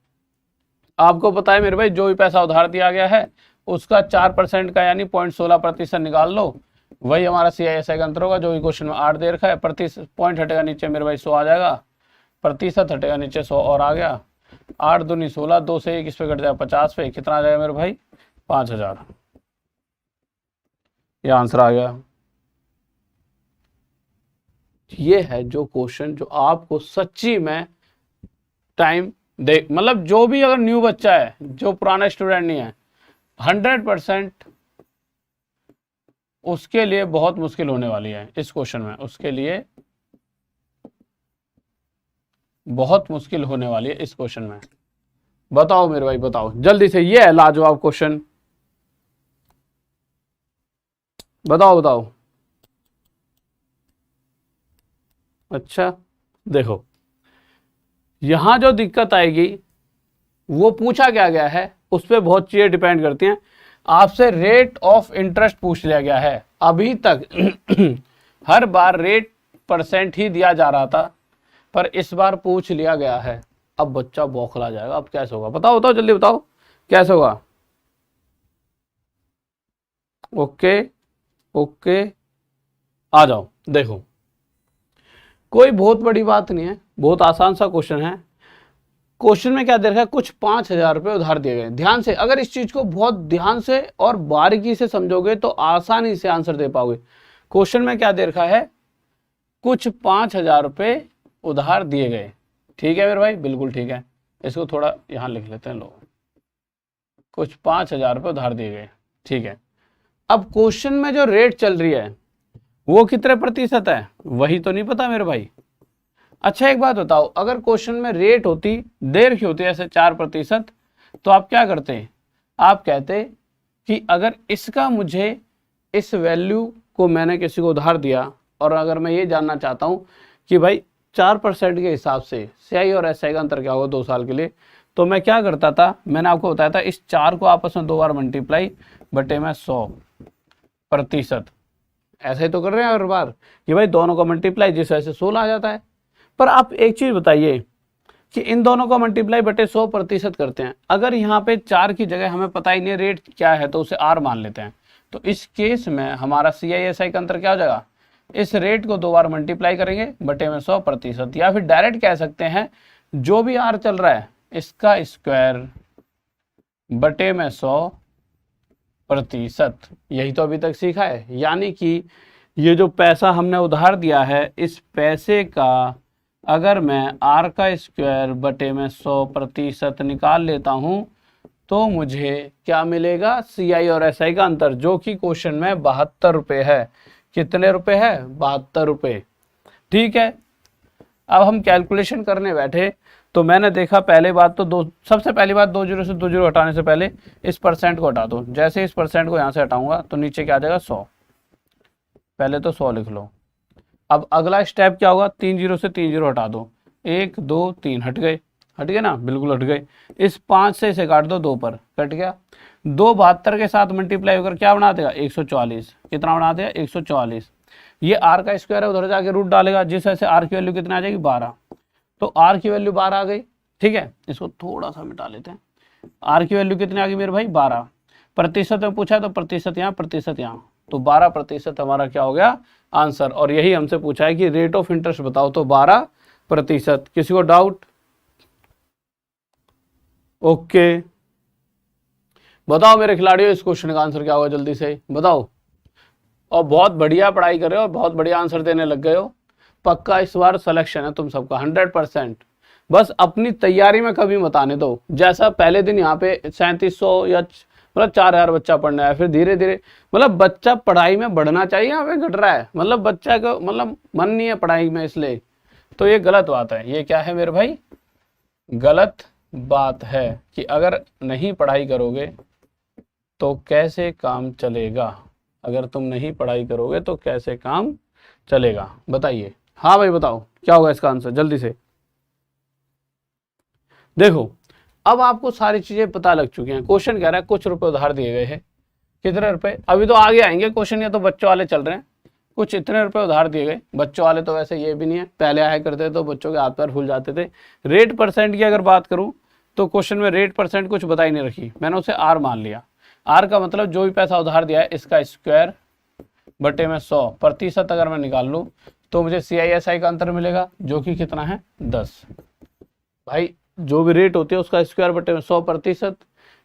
आपको पता है मेरे भाई, जो भी पैसा उधार दिया गया है उसका 4% का यानी 0.16% निकाल लो, वही हमारा CISI का अंतर होगा। जो भी क्वेश्चन में 8 दे रखा है, प्रतिशत पॉइंट हटेगा नीचे मेरे भाई 100 आ जाएगा, प्रतिशत हटेगा नीचे 100 और आ गया। 8 दूनी 16, 2 से 1 इस पे कट जाएगा 50 पे, कितना आ जाएगा मेरे भाई? 5000। ये आंसर आ गया। ये है जो क्वेश्चन जो आपको सच्ची में टाइम दे, मतलब जो भी अगर न्यू बच्चा है, जो पुराना स्टूडेंट नहीं है, 100% उसके लिए बहुत मुश्किल होने वाली है इस क्वेश्चन में, उसके लिए बहुत मुश्किल होने वाली है इस क्वेश्चन में। बताओ मेरे भाई बताओ जल्दी से, ये है लाजवाब क्वेश्चन। बताओ बताओ। अच्छा देखो, यहां जो दिक्कत आएगी वो पूछा क्या गया है उस पर बहुत चीजें डिपेंड करती हैं। आपसे रेट ऑफ इंटरेस्ट पूछ लिया गया है। अभी तक हर बार रेट परसेंट ही दिया जा रहा था, पर इस बार पूछ लिया गया है। अब बच्चा बौखला जाएगा। अब कैसे होगा बताओ, बताओ जल्दी बताओ कैसे होगा। ओके ओके, आ जाओ। देखो, कोई बहुत बड़ी बात नहीं है, बहुत आसान सा क्वेश्चन है। क्वेश्चन में क्या दे रखा है, कुछ 5,000 रुपए उधार दिए गए। ध्यान से, अगर इस चीज को बहुत ध्यान से और बारीकी से समझोगे तो आसानी से आंसर दे पाओगे। क्वेश्चन में क्या दे रखा है, कुछ 5,000 रुपए उधार दिए गए। ठीक है मेरे भाई, बिल्कुल ठीक है। इसको थोड़ा यहां लिख लेते हैं लोग। कुछ 5,000 रुपए उधार दिए गए, ठीक है। अब क्वेश्चन में जो रेट चल रही है वो कितने प्रतिशत है वही तो नहीं पता मेरे भाई। अच्छा एक बात बताओ, अगर क्वेश्चन में रेट होती, देर की होती ऐसे 4%, तो आप क्या करते, आप कहते कि अगर इसका मुझे इस वैल्यू को मैंने किसी को उधार दिया और अगर मैं ये जानना चाहता हूं कि भाई 4% के हिसाब से सीआई और एसआई का अंतर क्या होगा 2 साल के लिए, तो मैं क्या करता था, मैंने आपको बताया था इस 4 को आपस में 2 बार मल्टीप्लाई बटे में 100%। ऐसा ही तो कर रहे हैं हर बार कि भाई दोनों का मल्टीप्लाई जिस वजह से 16 आ जाता है। पर आप एक चीज बताइए कि इन दोनों का मल्टीप्लाई बटे 100% करते हैं, अगर यहाँ पे 4 की जगह हमें पता ही नहीं रेट क्या है तो उसे आर मान लेते हैं, तो इस केस में हमारा CISI का अंतर क्या हो जाएगा, इस रेट को 2 बार मल्टीप्लाई करेंगे बटे में 100%, या फिर डायरेक्ट कह सकते हैं जो भी आर चल रहा है इसका स्क्वायर बटे में 100%। यही तो अभी तक सीखा है। यानी कि ये जो पैसा हमने उधार दिया है इस पैसे का अगर मैं आर का स्क्वायर बटे में 100% निकाल लेता हूं तो मुझे क्या मिलेगा, CI और SI का अंतर, जो कि क्वेश्चन में 72 रुपये है। कितने रुपए है, 72 रुपये। ठीक है, अब हम कैलकुलेशन करने बैठे तो मैंने देखा पहले बात तो सबसे पहली बात 2 जीरो से 2 जीरो हटाने से पहले इस परसेंट को हटा दो। जैसे इस परसेंट को यहाँ से हटाऊंगा तो नीचे क्या आ जाएगा 100, पहले तो 100 लिख लो। अब अगला स्टेप क्या होगा, 3 जीरो से 3 जीरो हटा दो, 1 2 3 हट गए, हट गए ना, बिल्कुल हट गए। इस 5 से इसे काट दो, 2 पर कट गया। 2 72 के साथ मल्टीप्लाई होकर क्या बना देगा 144, कितना बना देगा 144। ये आर का स्क्वायर है, उधर जाके रूट डालेगा जिस वजह से आर की वैल्यू कितनी आ जाएगी 12। तो आर की वैल्यू 12 आ गई। ठीक है, इसको थोड़ा सा मिटा लेते हैं। आर की वैल्यू कितनी आ गई मेरे भाई 12। प्रतिशत में पूछा है तो प्रतिशत यहाँ प्रतिशत यहाँ, तो 12% हमारा क्या हो गया आंसर। और यही हमसे पूछा है कि रेट ऑफ इंटरेस्ट बताओ, तो 12%। किसी को डाउट? ओके, बताओ मेरे खिलाड़ियों इस क्वेश्चन का आंसर क्या होगा, जल्दी से बताओ। और बहुत बढ़िया पढ़ाई कर रहे हो और बहुत बढ़िया आंसर देने लग गए हो। पक्का इस बार सिलेक्शन है तुम सबका 100%। बस अपनी तैयारी में कभी मत आने दो। जैसा पहले दिन यहाँ पे 3700 या मतलब 4,000 बच्चा पढ़ना है, फिर धीरे धीरे मतलब बच्चा पढ़ाई में बढ़ना चाहिए, यहाँ पे घट रहा है। मतलब बच्चा को मतलब मन नहीं है पढ़ाई में, इसलिए तो ये गलत बात है। ये क्या है मेरे भाई, गलत बात है कि अगर नहीं पढ़ाई करोगे तो कैसे काम चलेगा। अगर तुम नहीं पढ़ाई करोगे तो कैसे काम चलेगा, बताइए। हाँ भाई बताओ क्या होगा इसका आंसर जल्दी से। देखो अब आपको सारी चीजें पता लग चुकी हैं। क्वेश्चन कह रहा है कुछ रुपए उधार दिए गए हैं, कितने रुपए, अभी तो आगे आएंगे क्वेश्चन, ये तो बच्चों वाले चल रहे हैं। कुछ इतने रुपए उधार दिए गए, बच्चों वाले तो वैसे ये भी नहीं है, पहले आया करते तो बच्चों के हाथ पैर फूल जाते थे। रेट परसेंट की अगर बात करूं तो क्वेश्चन में रेट परसेंट कुछ बता ही नहीं रखी, मैंने उसे आर मान लिया। आर का मतलब जो भी पैसा उधार दिया है इसका स्क्वायर बटे में 100%। अगर मैं निकाल लूँ तो मुझे CISI का अंतर मिलेगा जो कि कितना है 10। भाई जो भी रेट होती है उसका स्क्वायर बटे में 100%,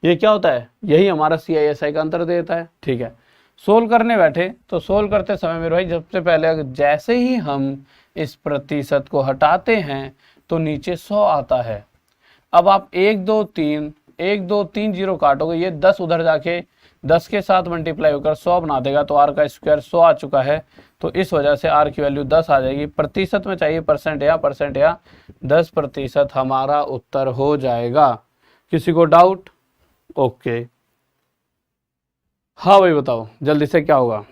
ये क्या होता है, यही हमारा CISI का अंतर देता है। ठीक है, सोल्व करने बैठे तो सोल्व करते समय मेरे भाई सबसे पहले जैसे ही हम इस प्रतिशत को हटाते हैं तो नीचे 100 आता है। अब आप 1 2 3 जीरो काटोगे, ये 10 उधर जाके 10 के साथ मल्टीप्लाई होकर 100 बना देगा, तो आर का स्क्वायर 100 आ चुका है। तो इस वजह से आर की वैल्यू 10 आ जाएगी। प्रतिशत में चाहिए परसेंट या 10% हमारा उत्तर हो जाएगा। किसी को डाउट? ओके, हाँ भाई बताओ जल्दी से क्या होगा।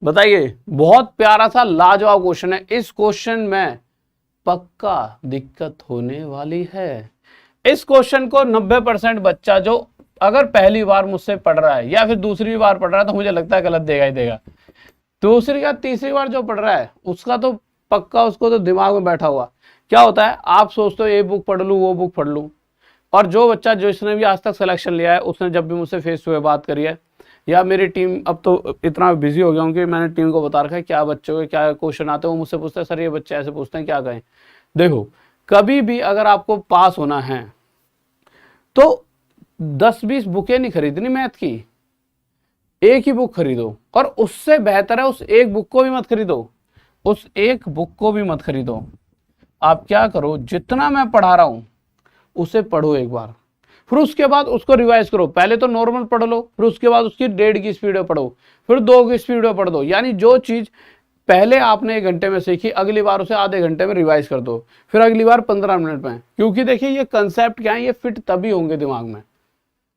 बताइए, बहुत प्यारा सा लाजवाब क्वेश्चन है। इस क्वेश्चन में पक्का दिक्कत होने वाली है। इस क्वेश्चन को 90% बच्चा जो अगर पहली बार मुझसे पढ़ रहा है या फिर दूसरी बार पढ़ रहा है तो मुझे लगता है गलत देगा ही देगा। दूसरी या तीसरी बार जो पढ़ रहा है उसका तो पक्का, उसको तो दिमाग में बैठा हुआ। क्या होता है, आप सोचते हो ये बुक पढ़ लूँ वो बुक पढ़ लूँ, और जो बच्चा जिसने भी आज तक सिलेक्शन लिया है उसने जब भी मुझसे फेस टू फेस बात करी है या मेरी टीम, अब तो इतना बिजी हो गया हूँ कि मैंने टीम को बता रखा है क्या बच्चों के क्या क्वेश्चन आते हैं, वो मुझसे पूछते हैं सर ये बच्चे ऐसे पूछते हैं क्या कहें। देखो, कभी भी अगर आपको पास होना है तो 10-20 बुकें नहीं खरीदनी मैथ की, एक ही बुक खरीदो, और उससे बेहतर है उस एक बुक को भी मत खरीदो, उस एक बुक को भी मत खरीदो। आप क्या करो, जितना मैं पढ़ा रहा हूं उसे पढ़ो एक बार, फिर उसके बाद उसको रिवाइज करो। पहले तो नॉर्मल पढ़ लो, फिर उसके बाद उसकी 1.5 की स्पीड में पढ़ो, फिर 2 की स्पीड में पढ़ दो। यानी जो चीज पहले आपने 1 घंटे में सीखी, अगली बार उसे आधे घंटे में रिवाइज कर दो, फिर अगली बार 15 मिनट में। क्योंकि देखिए ये कंसेप्ट क्या है, ये फिट तभी होंगे दिमाग में,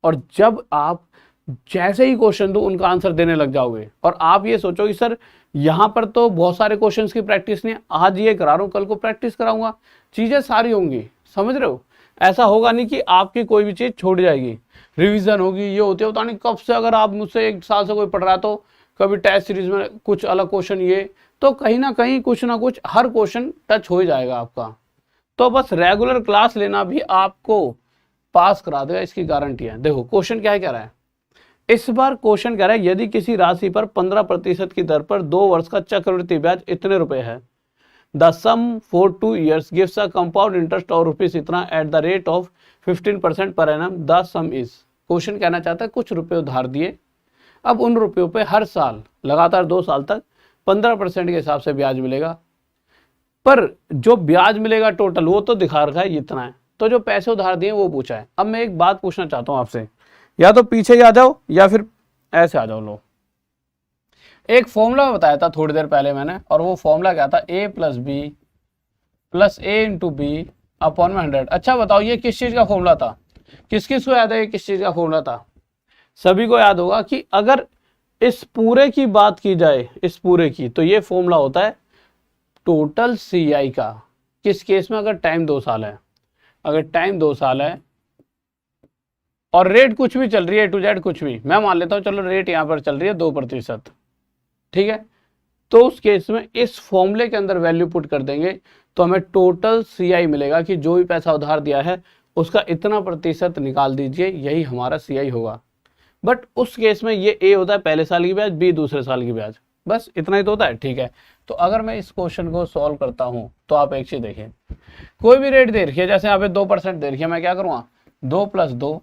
और जब आप जैसे ही क्वेश्चन दो उनका आंसर देने लग जाओगे। और आप ये सोचो कि सर यहाँ पर तो बहुत सारे क्वेश्चंस की प्रैक्टिस नहीं है, आज ये करा रहा हूँ कल को प्रैक्टिस कराऊंगा, चीजें सारी होंगी। समझ रहे हो, ऐसा होगा नहीं कि आपकी कोई भी चीज छूट जाएगी, रिवीजन होगी, ये होती है, पता नहीं कब से। अगर आप मुझसे 1 साल से कोई पढ़ रहा है तो कभी टेस्ट सीरीज में कुछ अलग क्वेश्चन, ये तो कहीं ना कहीं कुछ ना कुछ हर क्वेश्चन टच हो जाएगा आपका। तो बस रेगुलर क्लास लेना भी आपको पास करा देगा, इसकी गारंटी है। देखो क्वेश्चन क्या है, कह रहा है इस बार क्वेश्चन कह रहा है यदि किसी राशि पर 15% की दर पर 2 वर्ष का चक्रवृद्धि ब्याज इतने रुपए है, the sum for 2 years gives a compound interest और रुपीस इतना at the rate of 15% per annum, the sum is. Question कहना चाहता है कुछ रुपए उधार दिए, अब उन रुपयों पे हर साल लगातार 2 साल तक 15% के हिसाब से ब्याज मिलेगा, पर जो ब्याज मिलेगा टोटल वो तो दिखा रखा है इतना है, तो जो पैसे उधार दिए वो पूछा है। अब मैं एक बात पूछना चाहता हूं आपसे, या तो पीछे ही आ जाओ या फिर ऐसे आ जाओ। लो, एक फॉर्मूला बताया था थोड़ी देर पहले मैंने, और वो फॉर्मूला क्या था, a + b + a × b upon में 100। अच्छा बताओ ये किस चीज का फॉर्मूला था, किस किस को याद है ये किस चीज का फॉर्मूला था? सभी को याद होगा कि अगर इस पूरे की बात की जाए, इस पूरे की, तो ये फॉर्मूला होता है टोटल CI का। किस केस में, अगर टाइम 2 साल है, अगर टाइम 2 साल है और रेट कुछ भी चल रही है A to Z कुछ भी, मैं मान लेता हूं चलो रेट यहां पर चल रही है 2%, ठीक है, तो उस केस में इस फॉर्मूले के अंदर वैल्यू पुट कर देंगे तो हमें टोटल CI मिलेगा कि जो भी पैसा उधार दिया है उसका इतना % निकाल दीजिए, यही हमारा CI होगा। बट उस केस में ये A होता है पहले साल की ब्याज, B दूसरे साल की ब्याज, बस इतना ही तो होता है, ठीक है। तो अगर मैं इस क्वेश्चन को सॉल्व करता हूं तो आप एक चीज देखिए, कोई भी रेट दे रखी है, जैसे यहाँ पे 2% दे रखी है, मैं क्या करूँगा 2 + 2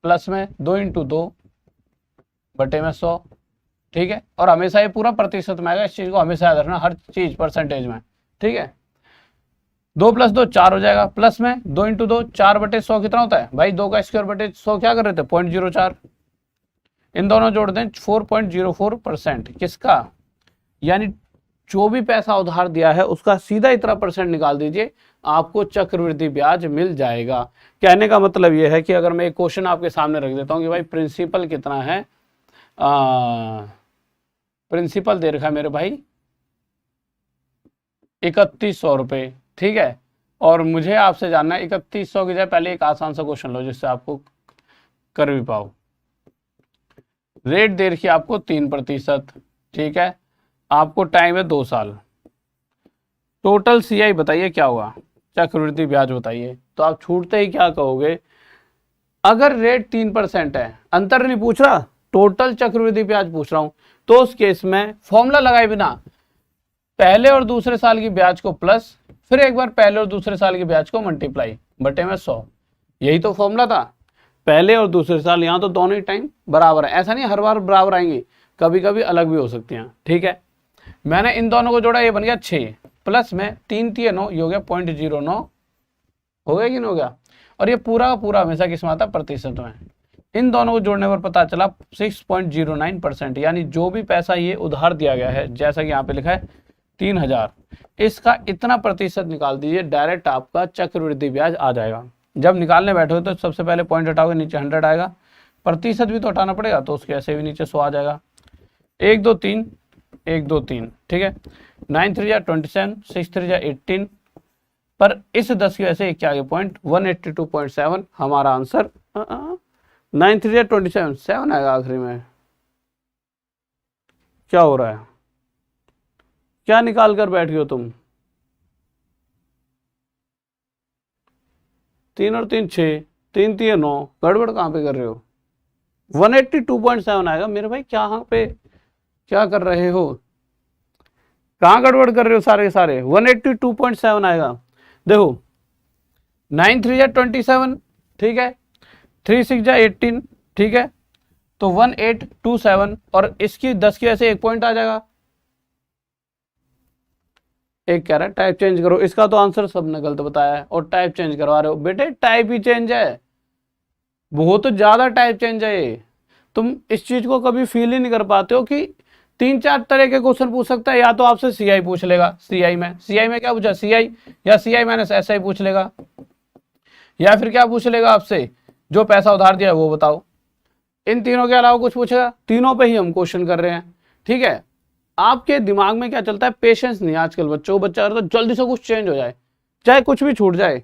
प्लस में 2 × 2 बटे में 100, ठीक है। और हमेशा ये पूरा प्रतिशत में आएगा, इस चीज को हमेशा याद रखना, हर चीज परसेंटेज में, ठीक है। 2 + 2 4 हो जाएगा, प्लस में 2 × 2 4 बटे 100 कितना होता है भाई, 2 का स्क्वायर बटे 100 क्या कर रहे थे 0.04, इन दोनों जोड़ दें 4.04% किसका, यानी जो भी पैसा उधार दिया है उसका सीधा इतना % निकाल दीजिए, आपको चक्रवृद्धि ब्याज मिल जाएगा। कहने का मतलब यह है कि अगर मैं एक क्वेश्चन आपके सामने रख देता हूं कि भाई प्रिंसिपल कितना है, प्रिंसिपल दे रखा है मेरे भाई 3100 रुपये, ठीक है, और मुझे आपसे जानना है 3100 की जगह पहले एक आसान सा क्वेश्चन लो जिससे आपको कर भी पाओ। रेट दे रखी है आपको 3%, ठीक है, आपको टाइम है 2 साल, टोटल CI बताइए क्या होगा, चक्रवृद्धि ब्याज बताइए। तो आप छूटते ही क्या कहोगे, अगर रेट 3% है, अंतर नहीं पूछ रहा, टोटल चक्रवृद्धि ब्याज पूछ रहा हूं, तो उस केस में फॉर्मूला लगाए बिना पहले और दूसरे साल की ब्याज को प्लस, फिर एक बार पहले और दूसरे साल की ब्याज को मल्टीप्लाई बटे में 100, यही तो फॉर्मूला था। पहले और दूसरे साल, यहां तो दोनों ही टाइम बराबर है, ऐसा नहीं हर बार बराबर आएंगे, कभी कभी अलग भी हो सकती हैं, ठीक है। मैंने इन दोनों को जोड़ा, ये बन गया 6, प्लस में 3 × 9 ये हो गया 0.09, हो गया कि नहीं हो गया। और ये पूरा का पूरा हमेशा किस में आता है, प्रतिशत में। इन दोनों को जोड़ने पर पता चला 6.09%, यानी जो भी पैसा ये उधार दिया गया है, जैसा कि यहाँ पे लिखा है 3000, इसका इतना % निकाल दीजिए, डायरेक्ट आपका चक्रवृद्धि ब्याज आ जाएगा। जब निकालने बैठो तो सबसे पहले पॉइंट हटाओगे, नीचे 100 आएगा, प्रतिशत भी तो हटाना पड़ेगा, तो उसके ऐसे भी नीचे 100 आ जाएगा। 1 2 3 1 2 3, ठीक है। 9 3 27, 6 3 18, पर इस 10 की वजह से क्या आगे पॉइंट 182.7 हमारा आंसर। 9 3 27, 7 आएगा आखिरी में। क्या हो रहा है, क्या निकाल कर बैठ गए हो तुम? 3 और 3 6, 3 3 9, गड़बड़ कहाँ पे कर रहे हो? 182.7 आएगा मेरे भाई, कहाँ पे क्या कर रहे हो, कहाँ गड़बड़ कर रहे हो सारे के सारे? 182.7 आएगा। देखो 9 3 27, ठीक है, 3 6 18, ठीक है, तो 1827, और इसकी 10 की वजह से 1 पॉइंट आ जाएगा। एक कह रहा है टाइप चेंज करो, इसका तो आंसर सबने गलत बताया है और टाइप चेंज करवा रहे हो। बेटे टाइप ही चेंज है, बहुत ज्यादा टाइप चेंज है ये। तुम इस चीज को कभी फील ही नहीं कर पाते हो कि 3 4 तरह के क्वेश्चन पूछ सकता है। या तो आपसे सीआई पूछ लेगा, सीआई में क्या पूछा, सीआई या सीआई माइनस एसआई पूछ लेगा, या फिर क्या पूछ लेगा आपसे, जो पैसा उधार दिया है वो बताओ। इन तीनों के अलावा कुछ पूछेगा? तीनों पे ही हम क्वेश्चन कर रहे हैं, ठीक है। आपके दिमाग में क्या चलता है, पेशेंस नहीं आजकल बच्चों को। बच्चा तो जल्दी से कुछ चेंज हो जाए, चाहे कुछ भी छूट जाए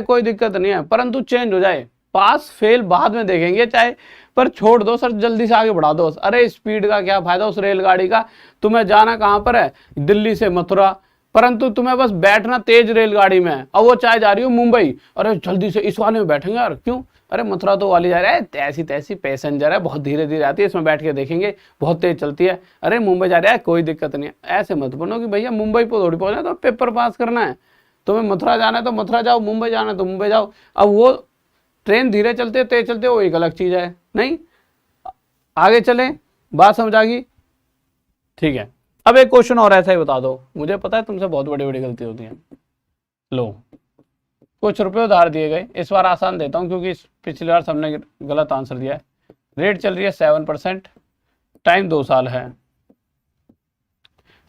कोई दिक्कत नहीं है, परंतु चेंज हो जाए। पास फेल बाद में देखेंगे चाहे, पर छोड़ दो सर, जल्दी से आगे बढ़ा दो। अरे स्पीड का क्या फायदा उस रेलगाड़ी का, तुम्हें जाना कहां पर है, दिल्ली से मथुरा, परंतु तुम्हें बस बैठना तेज रेलगाड़ी में है, और वो चाहे जा रही हो मुंबई। अरे जल्दी से इस वाले में बैठेंगे यार, क्यों? अरे मथुरा तो वाली जा रहा है, ऐसी तैसी पैसेंजर है, बहुत धीरे धीरे आती है, इसमें बैठ के देखेंगे, बहुत तेज चलती है। अरे मुंबई जा रहा है, कोई दिक्कत नहीं है। ऐसे मत बनो कि भैया मुंबई पर थोड़ी पहुंचना, तो पेपर पास करना है। तुम्हें मथुरा जाना है तो मथुरा जाओ, मुंबई जाना है तो मुंबई जाओ। अब वो ट्रेन धीरे चलते तेज चलते वो एक अलग चीज है। नहीं, आगे चले, बात समझ आ गई? ठीक है। अब एक क्वेश्चन और ऐसा ही बता दो, मुझे पता है तुमसे बहुत बड़ी बड़ी गलती होती है। लो, कुछ रुपए उधार दिए गए, इस बार आसान देता हूं क्योंकि पिछली बार सबने गलत आंसर दिया है। रेट चल रही है 7%, टाइम 2 साल है।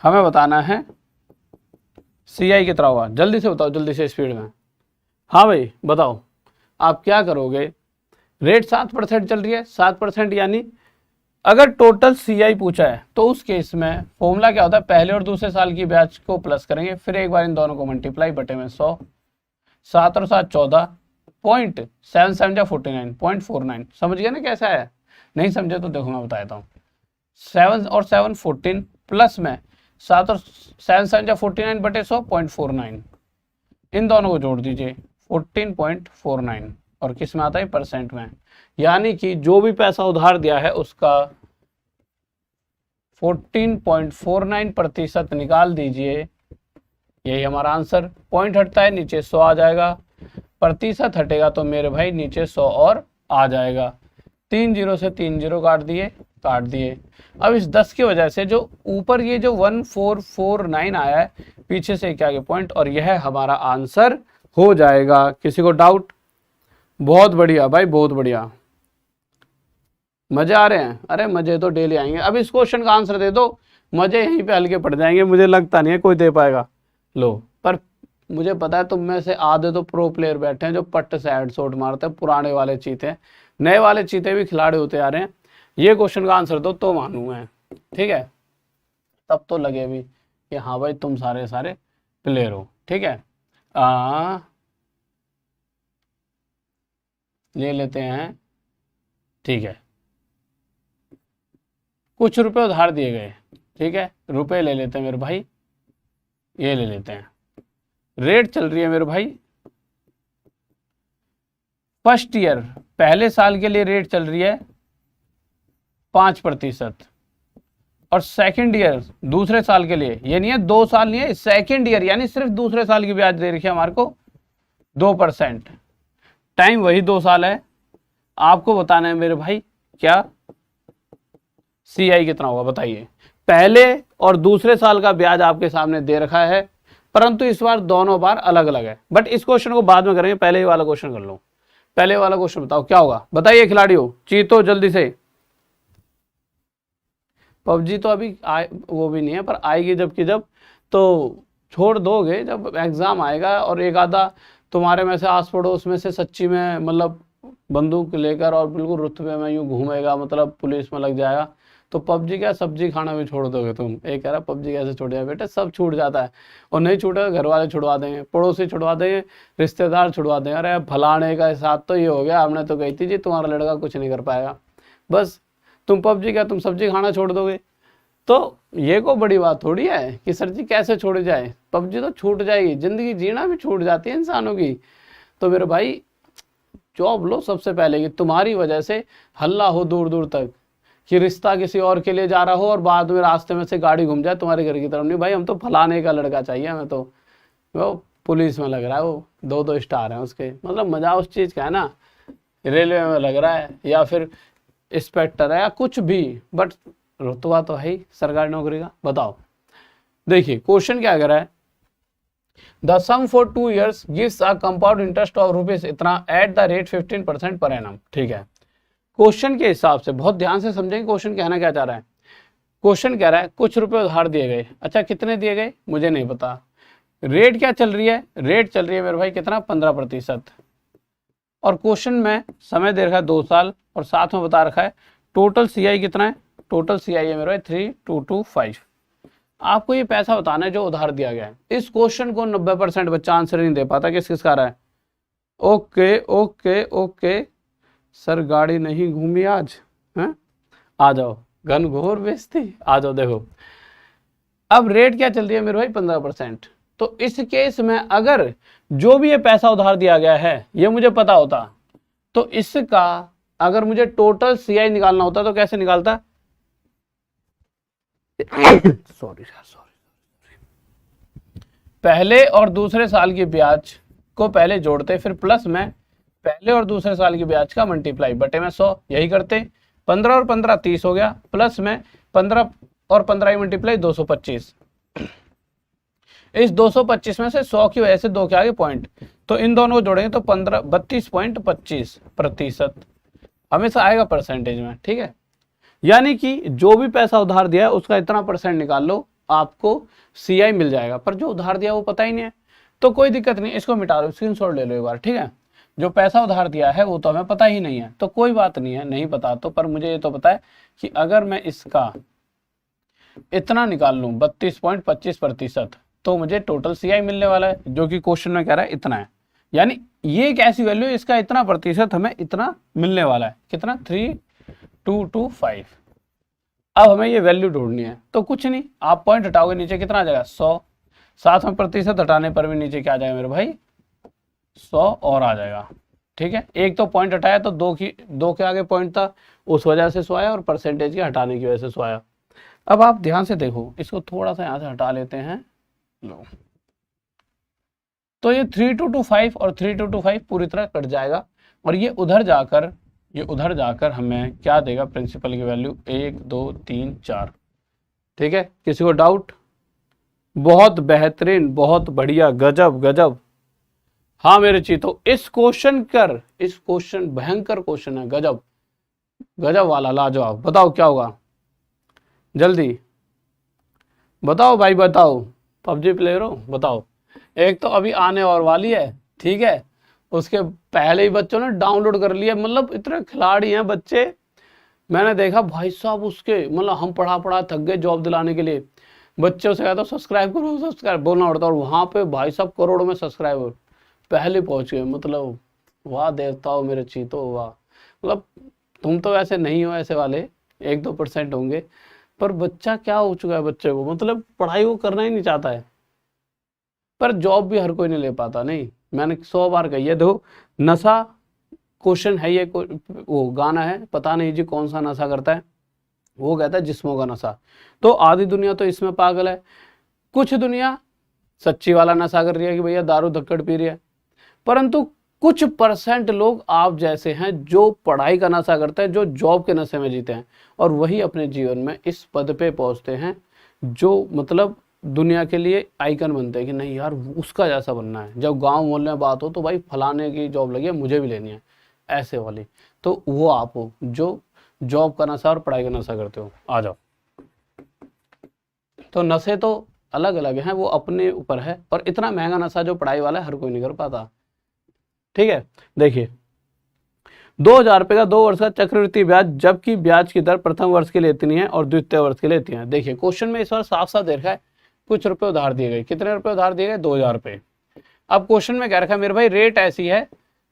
हमें बताना है सीआई कितना हुआ, जल्दी से बताओ, जल्दी से स्पीड में। हाँ भाई बताओ, आप क्या करोगे? रेट 7% चल रही है, 7% यानी अगर टोटल सीआई पूछा है तो उस केस में फॉर्मूला क्या होता है, पहले और दूसरे साल की ब्याज को प्लस करेंगे, फिर एक बार इन दोनों को मल्टीप्लाई बटे में 100, 7 और 7 14, 0.77 49, 0.49। समझ गए ना कैसा है? नहीं समझे तो देखो मैं बता देता हूँ। 7 और 7 14, प्लस में 7 और 7 49 बटे 100, 0.49। इन दोनों को जोड़ दीजिए, 14.49, और किस में आता है, परसेंट में। यानी कि जो भी पैसा उधार दिया है उसका 14.49% निकाल दीजिए, यही हमारा आंसर। पॉइंट हटता है नीचे 100 आ जाएगा, प्रतिशत हटेगा तो मेरे भाई नीचे 100 और आ जाएगा। 3 0 से 3 0 काट दिए। अब इस 10 की वजह से जो ऊपर ये जो 1449 आया है, पीछे से क्या आगे पॉइंट, और यह हमारा आंसर हो जाएगा। किसी को डाउट? बहुत बढ़िया भाई, बहुत बढ़िया, मजे आ रहे हैं। अरे मजे तो डेली आएंगे। अब इस क्वेश्चन का आंसर दे दो, मजे यहीं पे हल्के पड़ जाएंगे। मुझे लगता नहीं है कोई दे पाएगा। लो, पर मुझे पता है तुम में से आधे तो प्रो प्लेयर बैठे हैं जो पट्ट से हेडशॉट मारते हैं, पुराने वाले चीते। नए वाले चीते भी खिलाड़ी होते आ रहे हैं। ये क्वेश्चन का आंसर दो तो मानू मैं, ठीक है? तब तो लगे भी कि हाँ भाई तुम सारे सारे प्लेयर हो, ठीक है। ले लेते हैं, ठीक है। कुछ रुपए उधार दिए गए, ठीक है, रुपए ले लेते हैं मेरे भाई, ये ले लेते हैं। रेट चल रही है मेरे भाई, फर्स्ट ईयर पहले साल के लिए रेट चल रही है 5%, और सेकंड ईयर दूसरे साल के लिए, ये नहीं है 2 साल नहीं है, सेकंड ईयर यानी सिर्फ दूसरे साल की ब्याज दे रखी है हमारे को 2%। टाइम वही 2 साल है। आपको बताना है मेरे भाई क्या सीआई कितना होगा, बताइए। पहले और दूसरे साल का ब्याज आपके सामने दे रखा है, परंतु इस बार दोनों बार अलग अलग है। बट इस क्वेश्चन को बाद में करेंगे, पहले ही वाला क्वेश्चन कर लो। पहले वाला क्वेश्चन बताओ क्या होगा, बताइए खिलाड़ियों, चीतो जल्दी से। पबजी तो अभी वो भी नहीं है, पर आएगी जब तो छोड़ दोगे जब एग्जाम आएगा, और एक आधा तुम्हारे में से आस पड़ोस में से सच्ची में मतलब बंदूक लेकर और बिल्कुल रुतबे में यूं घूमेगा, मतलब पुलिस में लग जाएगा, तो पबजी क्या, सब्जी खाना भी छोड़ दोगे तुम। एक कह रहा पबजी कैसे छूट जाए, बेटा सब छूट जाता है। और नहीं छूटेगा घर वाले छुड़वा देंगे, पड़ोसी छुड़वा देंगे, रिश्तेदार छुड़वा देंगे। अरे फलाने का साथ तो ये हो गया, हमने तो कही थी जी तुम्हारा लड़का कुछ नहीं कर पाएगा। बस तुम पबजी क्या, तुम सब्जी खाना छोड़ दोगे। तो ये को बड़ी बात थोड़ी है कि सर जी कैसे छोड़ जाए, पबजी तो छूट जाएगी, जिंदगी जीना भी छूट जाती है इंसानों की। तो मेरे भाई जॉब लो सबसे पहले, कि तुम्हारी वजह से हल्ला हो दूर दूर तक कि रिश्ता किसी और के लिए जा रहा हो और बाद में रास्ते में से गाड़ी घूम जाए तुम्हारे घर की तरफ। नहीं भाई, हम तो फलाने का लड़का चाहिए हमें, तो वो पुलिस में लग रहा है, वो 2-2 स्टार हैं उसके, मतलब मजा उस चीज़ का है ना, रेलवे में लग रहा है या फिर इंस्पेक्टर है या कुछ भी, बट रुतबा तो है ही सरकारी नौकरी का। बताओ, देखिए क्वेश्चन क्या कर रहा है, the sum for 2 years gives a compound interest of rupees इतना at the rate 15% per annum. ठीक है, क्वेश्चन के हिसाब से बहुत ध्यान से समझेंगे क्वेश्चन कहना क्या चाह रहा है। क्वेश्चन कह रहा है कुछ रुपए उधार दिए गए, अच्छा कितने दिए गए मुझे नहीं पता, रेट क्या चल रही है, रेट चल रही है मेरे भाई कितना, 15%। और क्वेश्चन में समय दे रखा है 2 साल और साथ में बता रखा है टोटल सीआई कितना है, टोटल सीआई है मेरे भाई 3225। आपको ये पैसा बताना है जो उधार दिया गया है। इस क्वेश्चन को 90% बच्चा आंसर नहीं दे पाता, किस किस का रहा है। ओके ओके ओके सर, गाड़ी नहीं घूमी आज है, आ जाओ, घनघोर बेइज्जती, आ जाओ। देखो अब रेट क्या चल रही है मेरे भाई 15%। तो इस केस में अगर जो भी ये पैसा उधार दिया गया है ये मुझे पता होता, तो इसका अगर मुझे टोटल सीआई निकालना होता तो कैसे निकालता, सॉरी, पहले और दूसरे साल की ब्याज को पहले जोड़ते, फिर प्लस में पहले और दूसरे साल की ब्याज का मल्टीप्लाई बटे में 100, यही करते। 15 और 15 30 हो गया, प्लस में 15 और 15 मल्टीप्लाई 225। इस 225 में से 100 की वजह से 2 के आगे पॉइंट, तो इन दोनों को जोड़ेंगे तो 32.25% हमेशा आएगा परसेंटेज में। ठीक है, यानी कि जो भी पैसा उधार दिया है उसका इतना परसेंट निकाल लो, आपको सीआई मिल जाएगा। पर जो उधार दिया वो पता ही नहीं है, तो कोई दिक्कत नहीं, इसको मिटा लो, स्क्रीनशॉट ले लो एक बार। ठीक है, जो पैसा उधार दिया है वो तो हमें पता ही नहीं है, तो कोई बात नहीं है, नहीं पता तो, पर मुझे ये तो पता है कि अगर मैं इसका इतना निकाल लूं 32.25%, तो मुझे टोटल सीआई मिलने वाला है, जो कि क्वेश्चन में कह रहा है इतना है। यानी ये एक ऐसी वैल्यू, इसका इतना प्रतिशत हमें इतना मिलने वाला है, कितना 3225। अब हमें ये वैल्यू ढूंढनी है, तो कुछ नहीं, आप पॉइंट हटाओगे नीचे कितना आ जाएगा 100, साथ में प्रतिशत हटाने पर भी नीचे क्या आ जाएगा मेरे भाई 100 और आ जाएगा। ठीक है, एक तो पॉइंट हटाया तो 2 के आगे पॉइंट था, उस वजह से 100 आया, और परसेंटेज के हटाने की वजह से 100 आया। अब आप ध्यान से देखो, इसको थोड़ा सा यहाँ से हटा लेते हैं, लो, तो ये 3225 और 3225 पूरी तरह कट जाएगा, और ये उधर जाकर हमें क्या देगा, प्रिंसिपल की वैल्यू 1 2 3 4। ठीक है, किसी को डाउट? बहुत बेहतरीन, बहुत बढ़िया, गजब गजब। हाँ मेरे चीतो, इस क्वेश्चन भयंकर क्वेश्चन है, गजब गजब वाला, लाजवाब। बताओ क्या होगा, जल्दी बताओ भाई, बताओ, पबजी प्लेयर हो, बताओ। एक तो अभी आने और वाली है, ठीक है, उसके पहले ही बच्चों ने डाउनलोड कर लिया, मतलब इतने खिलाड़ी हैं बच्चे, मैंने देखा भाई साहब उसके, मतलब हम पढ़ा थक गए जॉब दिलाने के लिए, बच्चों से कहता सब्सक्राइब करो, सब्सक्राइब बोलना पड़ता, और वहाँ पे भाई साहब करोड़ों में सब्सक्राइबर पहले पहुँच गए। मतलब वाह देवताओं मेरे चीतो, वाह। मतलब तुम तो वैसे नहीं हो ऐसे वाले, 1-2% होंगे, पर बच्चा क्या हो चुका है बच्चे को, मतलब पढ़ाई वो करना ही नहीं चाहता है, पर जॉब भी हर कोई नहीं ले पाता। नहीं, मैंने 100 बार कही है। देखो नशा क्वेश्चन है, ये वो गाना है, पता नहीं जी कौन सा नशा करता है, वो कहता है जिस्मों का नशा। तो आधी दुनिया तो इसमें पागल है, कुछ दुनिया सच्ची वाला नशा कर रही है कि भैया दारू धक्कड़ पी रही है, परंतु कुछ परसेंट लोग आप जैसे हैं जो पढ़ाई का नशा करते हैं, जो जॉब के नशे में जीते हैं, और वही अपने जीवन में इस पद पे पहुंचते हैं, जो मतलब दुनिया के लिए आइकन बनते हैं कि नहीं यार उसका जैसा बनना है। जब गांव मोहल्ले में बात हो तो भाई फलाने की जॉब लगी है, मुझे भी लेनी है, ऐसे वाली। तो वो आप हो जो जॉब का नशा और पढ़ाई का नशा करते हो। आ जाओ, तो नशे तो अलग अलग हैं, वो अपने ऊपर है, और इतना महंगा नशा जो पढ़ाई वाला है हर कोई नहीं कर पाता। ठीक है, देखिए ₹2000 का 2 वर्ष का चक्रवृद्धि ब्याज, जबकि ब्याज की दर प्रथम वर्ष के लिए इतनी है और द्वितीय वर्ष के लिए इतनी है। देखिए क्वेश्चन में इस बार साफ साफ देखा है, कुछ रुपए उधार दिए गए। कितने रुपए उधार दिए गए? ₹2000। अब क्वेश्चन में क्या रखा है मेरे भाई, रेट ऐसी है,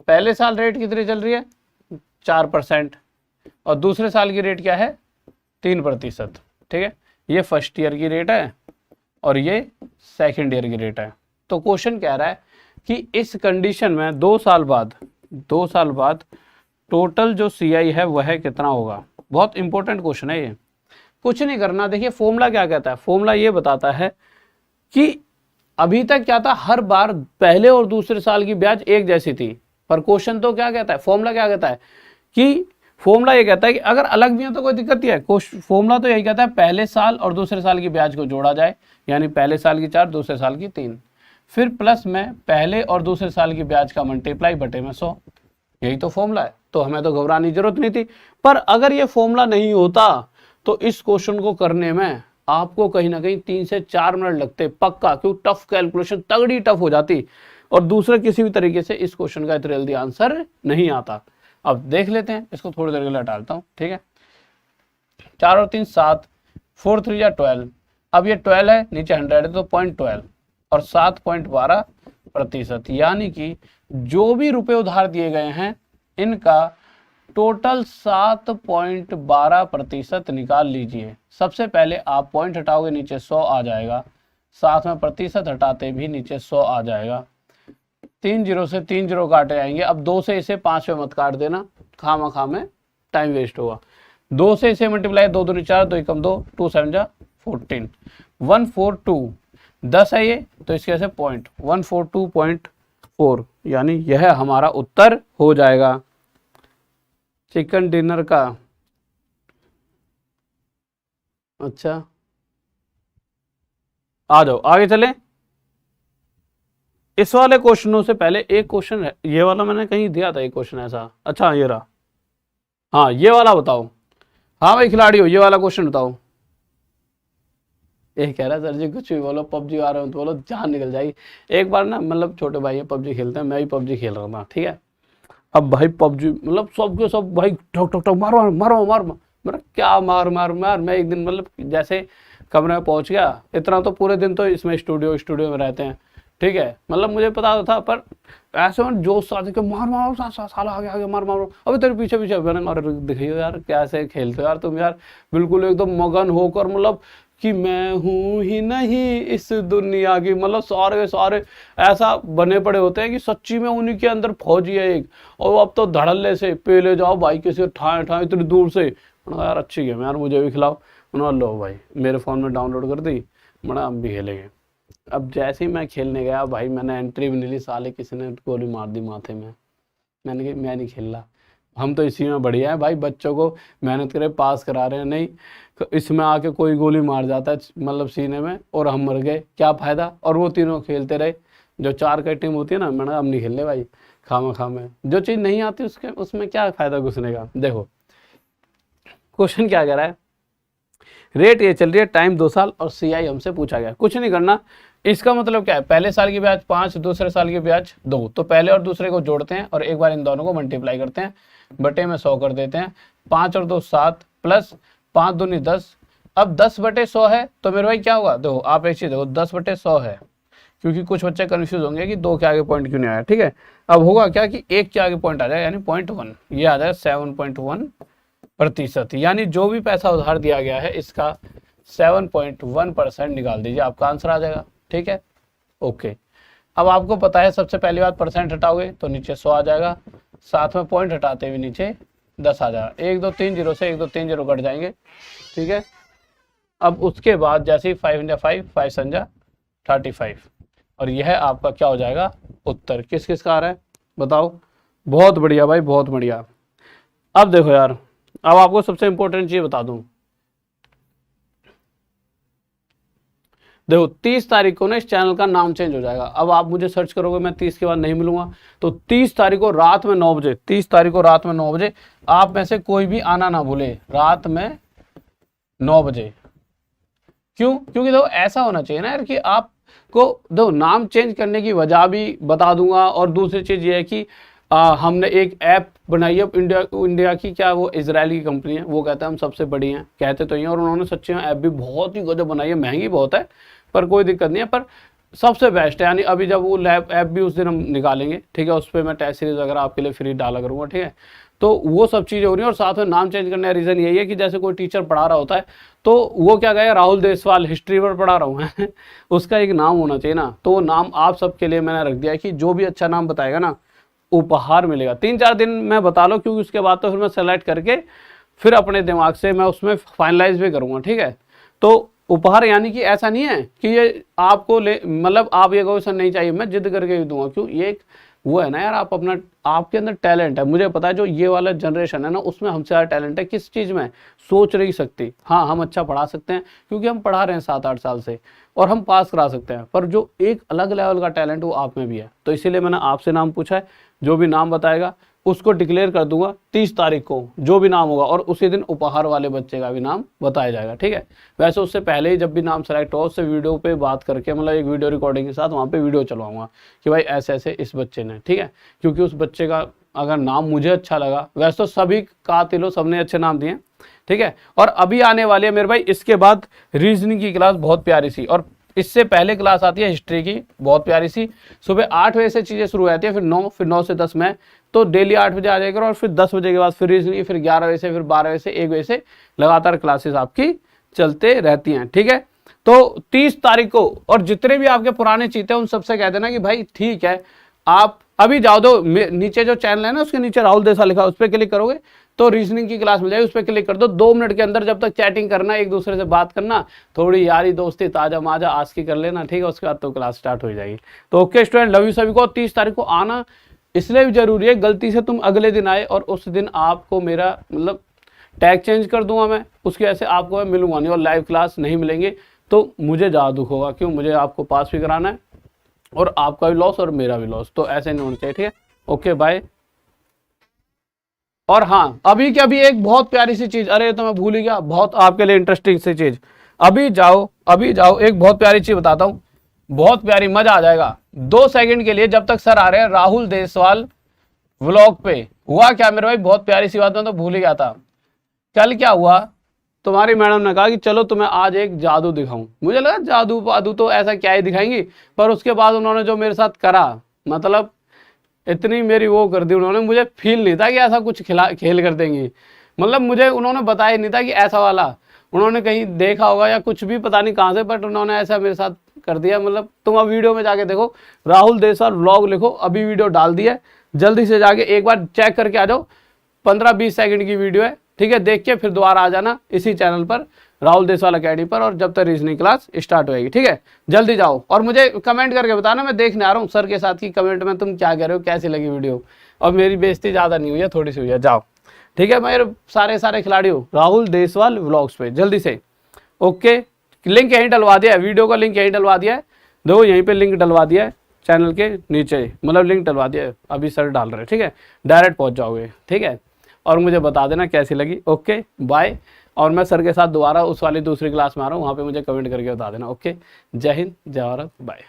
पहले साल रेट कितनी चल रही है 4% और दूसरे साल की रेट क्या है 3%। ठीक है, ये फर्स्ट ईयर की रेट है और ये सेकेंड ईयर की रेट है। तो क्वेश्चन कह रहा है कि इस कंडीशन में 2 साल बाद टोटल जो CI है वह कितना होगा। बहुत इंपॉर्टेंट क्वेश्चन है ये। कुछ नहीं करना, देखिए फॉर्मूला क्या कहता है, फॉर्मूला ये बताता है कि अभी तक क्या था, हर बार पहले और दूसरे साल की ब्याज एक जैसी थी, पर क्वेश्चन तो क्या कहता है, फॉर्मूला क्या कहता है कि फॉर्मूला ये कहता है कि अगर अलग भी है तो कोई दिक्कत नहीं है। फॉर्मूला तो यही कहता है पहले साल और दूसरे साल की ब्याज को जोड़ा जाए, यानी पहले साल की 4 दूसरे साल की 3, फिर प्लस में पहले और दूसरे साल की ब्याज का मल्टीप्लाई बटे में 100। यही तो फॉर्मूला है, तो हमें तो घबराने की जरूरत नहीं थी। पर अगर ये फॉर्मूला नहीं होता तो इस क्वेश्चन को करने में आपको कहीं ना कहीं 3 से 4 मिनट लगते पक्का, क्योंकि टफ कैलकुलेशन तगड़ी टफ हो जाती और दूसरे किसी भी तरीके से इस क्वेश्चन का इतना जल्दी आंसर नहीं आता। अब देख लेते हैं, इसको थोड़ी देर के लिए हटा देता हूँ। ठीक है, 4 और 3 7, 4 3 या 12। अब ये 12 है, नीचे 100 है तो 0.12 और 7.12%, यानी कि जो भी रुपए उधार दिए गए हैं इनका टोटल 7.12% निकाल लीजिए। सबसे पहले आप पॉइंट हटाओगे, नीचे 100 आ जाएगा, साथ में प्रतिशत हटाते भी नीचे 100 आ जाएगा। 3 0 से 3 0 काटे जाएंगे। अब 2 से इसे 5 पे मत काट देना, खामा में टाइम वेस्ट होगा। 2 से इसे मल्टीप्लाई, 2 दूनी 4, 2 एकम 2, 2 7 जा 14, 142 10 है ये, तो इसके वजह से 142.4, यानी यह हमारा उत्तर हो जाएगा चिकन डिनर का। अच्छा आ जाओ आगे चलें। इस वाले क्वेश्चनों से पहले एक क्वेश्चन है, ये वाला मैंने कहीं दिया था एक क्वेश्चन ऐसा। अच्छा ये रहा, हाँ ये वाला बताओ। हाँ भाई खिलाड़ी हो, ये वाला क्वेश्चन बताओ। ये कह रहा है सर जी कुछ भी बोलो, पबजी आ रहे हो तो बोलो, जान निकल जाएगी। एक बार ना मतलब छोटे भाई है पबजी खेलते हैं, मैं भी पबजी खेल रहा था। ठीक है, अब भाई पबजी मतलब सबके सब भाई ठक ठक ठक मारो मारो मारो, मेरा क्या मार मार मार। मैं एक दिन मतलब जैसे कमरे में पहुंच गया, इतना तो पूरे दिन तो इसमें स्टूडियो में रहते हैं। ठीक है, मतलब मुझे पता था, पर ऐसे में जोश आते कि मार मारो साला आगे मार मारो, अभी तेरे पीछे मैंने मार दिखाइयो यार कैसे खेलते हो यार तुम यार, बिल्कुल एकदम मगन होकर, मतलब कि मैं हूं ही नहीं इस दुनिया की, मतलब सारे ऐसा बने पड़े होते हैं कि सच्ची में उन्हीं के अंदर फौजी है एक। और अब तो धड़ल्ले से पेले जाओ भाई, किसी ठाए इतनी दूर से। यार अच्छी गेम यार, मुझे भी खिलाओ। उन्होंने लो भाई मेरे फ़ोन में डाउनलोड कर दी, बड़ा हम भी खेलेंगे। अब जैसे ही मैं खेलने गया भाई, मैंने एंट्री भी नहीं ली, साले किसी ने गोली मार दी माथे में। मैंने कहा मैं नहीं खेल रहा, हम तो इसी में बढ़िया है भाई, बच्चों को मेहनत करे पास करा रहे हैं, नहीं इसमें आके कोई गोली मार जाता है मतलब सीने में और हम मर गए, क्या फ़ायदा। और वो तीनों खेलते रहे, जो 4 की टीम होती है ना, मैंने अब नहीं खेलने भाई, खामे जो चीज़ नहीं आती उसमें क्या फ़ायदा घुसने का। देखो क्वेश्चन क्या कह रहा है, रेट ये चल रही है, टाइम 2 साल और CI हमसे पूछा गया। कुछ नहीं करना, इसका मतलब क्या है, पहले साल की ब्याज 5, दूसरे साल की ब्याज 2, तो पहले और दूसरे को जोड़ते हैं और एक बार इन दोनों को मल्टीप्लाई करते हैं, बटे में 100 कर देते हैं। 5 और 2 7 प्लस 5 दूनी 10। अब 10/100 है तो मेरे भाई क्या होगा, देखो आप एक चीज देखो, 10/100 है, क्योंकि कुछ बच्चे कंफ्यूज होंगे कि 2 के आगे पॉइंट क्यों नहीं आया। ठीक है, अब होगा क्या कि 1 के आगे पॉइंट आ जाएगा, यानी 0.1, ये आ जाएगा 7.1%, यानी जो भी पैसा उधार दिया गया है इसका 7.1% निकाल दीजिए, आपका आंसर आ जाएगा। ठीक है, ओके। अब आपको पता है सबसे पहली बात परसेंट हटाओगे तो नीचे 100 आ जाएगा, साथ में पॉइंट हटाते हुए नीचे 10 आ जाएगा। 1 2 3 0 से 1 2 3 0 कट जाएंगे। ठीक है, अब उसके बाद जैसे ही 5 × 5 5 संजा 35, और यह आपका क्या हो जाएगा उत्तर। किस किस का आ रहा है बताओ। बहुत बढ़िया भाई, बहुत बढ़िया। अब देखो यार, अब आपको सबसे इंपॉर्टेंट चीज बता दूं, देखो 30 तारीख को ना इस चैनल का नाम चेंज हो जाएगा। अब आप मुझे सर्च करोगे, मैं 30 के बाद नहीं मिलूंगा, तो 30 तारीख को रात में 9 बजे, 30 तारीख को रात में 9 बजे आप में से कोई भी आना ना भूले, रात में 9 बजे। क्यों? क्योंकि देखो ऐसा होना चाहिए ना यार कि आपको देखो नाम चेंज करने की वजह भी बता दूंगा, और दूसरी चीज ये है कि हमने एक ऐप बनाई है इंडिया की, क्या वो इजरायली की कंपनी है, वो कहते हैं हम सबसे बड़ी हैं, कहते तो ये, और उन्होंने सच्ची में ऐप भी बहुत ही गजब बनाई है, महंगी बहुत है पर कोई दिक्कत नहीं है, पर सबसे बेस्ट है। यानी अभी जब वो लैब ऐप भी उस दिन हम निकालेंगे, ठीक है, उस पर मैं टेस्ट सीरीज वगैरह आपके लिए फ्री डाला करूँगा, ठीक है। तो वो सब चीज़ें हो रही हैं, और साथ में नाम चेंज करने का रीज़न यही है कि जैसे कोई टीचर पढ़ा रहा होता है तो वो क्या कहे, राहुल देसवाल हिस्ट्री पर पढ़ा रहा हूँ उसका एक नाम होना चाहिए ना, तो वो नाम आप सबके लिए मैंने रख दिया है कि जो भी अच्छा नाम बताएगा ना उपहार मिलेगा। 3-4 दिन में बता लो, क्योंकि उसके बाद तो फिर मैं सेलेक्ट करके फिर अपने दिमाग से मैं उसमें फाइनलाइज भी करूँगा, ठीक है। तो उपहार यानी कि ऐसा नहीं है कि ये आपको ले, मतलब आप ये कहो सर नहीं चाहिए, मैं जिद करके भी दूंगा, क्यों, ये एक वो है ना यार, आप अपना, आपके अंदर टैलेंट है, मुझे पता है जो ये वाला जनरेशन है ना उसमें हमसे ज़्यादा टैलेंट है किस चीज़ में, सोच नहीं सकती। हाँ हम अच्छा पढ़ा सकते हैं क्योंकि हम पढ़ा रहे हैं 7-8 साल से, और हम पास करा सकते हैं, पर जो एक अलग लेवल का टैलेंट वो आप में भी है। तो इसीलिए मैंने आपसे नाम पूछा है, जो भी नाम बताएगा उसको डिक्लेयर कर दूंगा 30 तारीख को, जो भी नाम होगा, और उसी दिन उपहार वाले बच्चे का भी नाम बताया जाएगा, ठीक है। वैसे उससे पहले ही जब भी नाम सेलेक्ट हो उससे वीडियो पे बात करके, मतलब एक वीडियो रिकॉर्डिंग के साथ वहाँ पे वीडियो चलवाऊंगा कि भाई ऐसे ऐसे इस बच्चे ने, ठीक है, क्योंकि उस बच्चे का अगर नाम मुझे अच्छा लगा, वैसे तो सभी कातिलों सबने अच्छे नाम दिए, ठीक है। और अभी आने वाली है मेरे भाई इसके बाद रीजनिंग की क्लास बहुत प्यारी सी, और इससे पहले क्लास आती है हिस्ट्री की बहुत प्यारी सी, सुबह 8 बजे से चीज़ें शुरू हो जाती है, फिर 9 से 10 में, तो डेली 8 बजे आ जाएगा, और फिर 10 बजे के बाद फिर रीजनिंग, फिर 11 बजे से, फिर 12 बजे से 1 बजे से लगातार क्लासेस आपकी चलते रहती हैं, ठीक है। तो 30 तारीख को, और जितने भी आपके पुराने चीते हैं उन सबसे कह देना कि भाई ठीक है, आप अभी जाओ, दो नीचे जो चैनल है ना उसके नीचे राहुल देसवाल लिखा, उस पर क्लिक करोगे तो रीजनिंग की क्लास मिल जाएगी, उस पर क्लिक कर दो। 2 मिनट के अंदर जब तक चैटिंग करना, एक दूसरे से बात करना, थोड़ी यारी दोस्ती ताजा माजा आज की कर लेना, ठीक है, उसके बाद तो क्लास स्टार्ट हो जाएगी। तो ओके स्टूडेंट, लव यू सभी को। 30 तारीख को आना इसलिए भी जरूरी है, गलती से तुम अगले दिन आए और उस दिन आपको मेरा मतलब टैग चेंज कर दूंगा मैं, उसकी वजह से आपको मैं मिलूंगा नहीं और लाइव क्लास नहीं मिलेंगे, तो मुझे ज़्यादा दुख होगा, क्यों, मुझे आपको पास भी कराना है और आपका भी लॉस और मेरा भी लॉस, तो ऐसे नहीं होना चाहिए, ठीक है। Okay bye. और हाँ अभी क्या, अभी एक बहुत प्यारी सी चीज, अरे तो मैं भूल ही गया, बहुत आपके लिए इंटरेस्टिंग सी चीज, अभी जाओ एक बहुत प्यारी चीज बताता हूँ, बहुत प्यारी, मजा आ जाएगा। 2 सेकंड के लिए जब तक सर आ रहे हैं राहुल देसवाल व्लॉग पे, हुआ क्या मेरे भाई, बहुत प्यारी सी बात, मैं तो भूल ही गया था। कल क्या हुआ, तुम्हारी मैडम ने कहा कि चलो तुम्हें आज एक जादू दिखाऊं, मुझे लगा जादू वादू तो ऐसा क्या ही दिखाएंगी, पर उसके बाद उन्होंने जो मेरे साथ करा, मतलब इतनी मेरी वो कर दी उन्होंने, मुझे फील नहीं था कि ऐसा कुछ खेल कर देंगी, मतलब मुझे उन्होंने बताया नहीं था कि ऐसा वाला, उन्होंने कहीं देखा होगा या कुछ भी पता नहीं कहाँ से, बट उन्होंने ऐसा मेरे साथ कर दिया। मतलब तुम अब वीडियो में जाके देखो, राहुल देसवाल व्लॉग लिखो, अभी वीडियो डाल दी है, जल्दी से जाके एक बार चेक करके आ जाओ, 15-20 सेकंड की वीडियो है, ठीक है, देख के फिर दोबारा आ जाना इसी चैनल पर राहुल देसवाल अकेडमी पर, और जब तक रीजनिंग क्लास स्टार्ट होएगी, ठीक है, जल्दी जाओ और मुझे कमेंट करके बताना, मैं देखने आ रहा हूँ सर के साथ की कमेंट में तुम क्या कह रहे हो, कैसी लगी वीडियो, और मेरी बेइज्जती ज़्यादा नहीं हुई है, थोड़ी सी हुई है, जाओ, ठीक है। मेरे सारे खिलाड़ी हो राहुल देसवाल व्लॉग्स पे जल्दी से, ओके, लिंक यहीं डलवा दिया है, वीडियो का लिंक यहीं डलवा दिया है, देखो यहीं पे लिंक डलवा दिया है चैनल के नीचे, मतलब लिंक डलवा दिया है, अभी सर डाल रहे हैं, ठीक है, डायरेक्ट पहुंच जाओगे, ठीक है, और मुझे बता देना कैसी लगी, ओके बाय। और मैं सर के साथ दोबारा उस वाली दूसरी क्लास में आ रहा हूँ, वहाँ पे मुझे कमेंट करके बता देना, ओके, जय हिंद, जय भारत, बाय।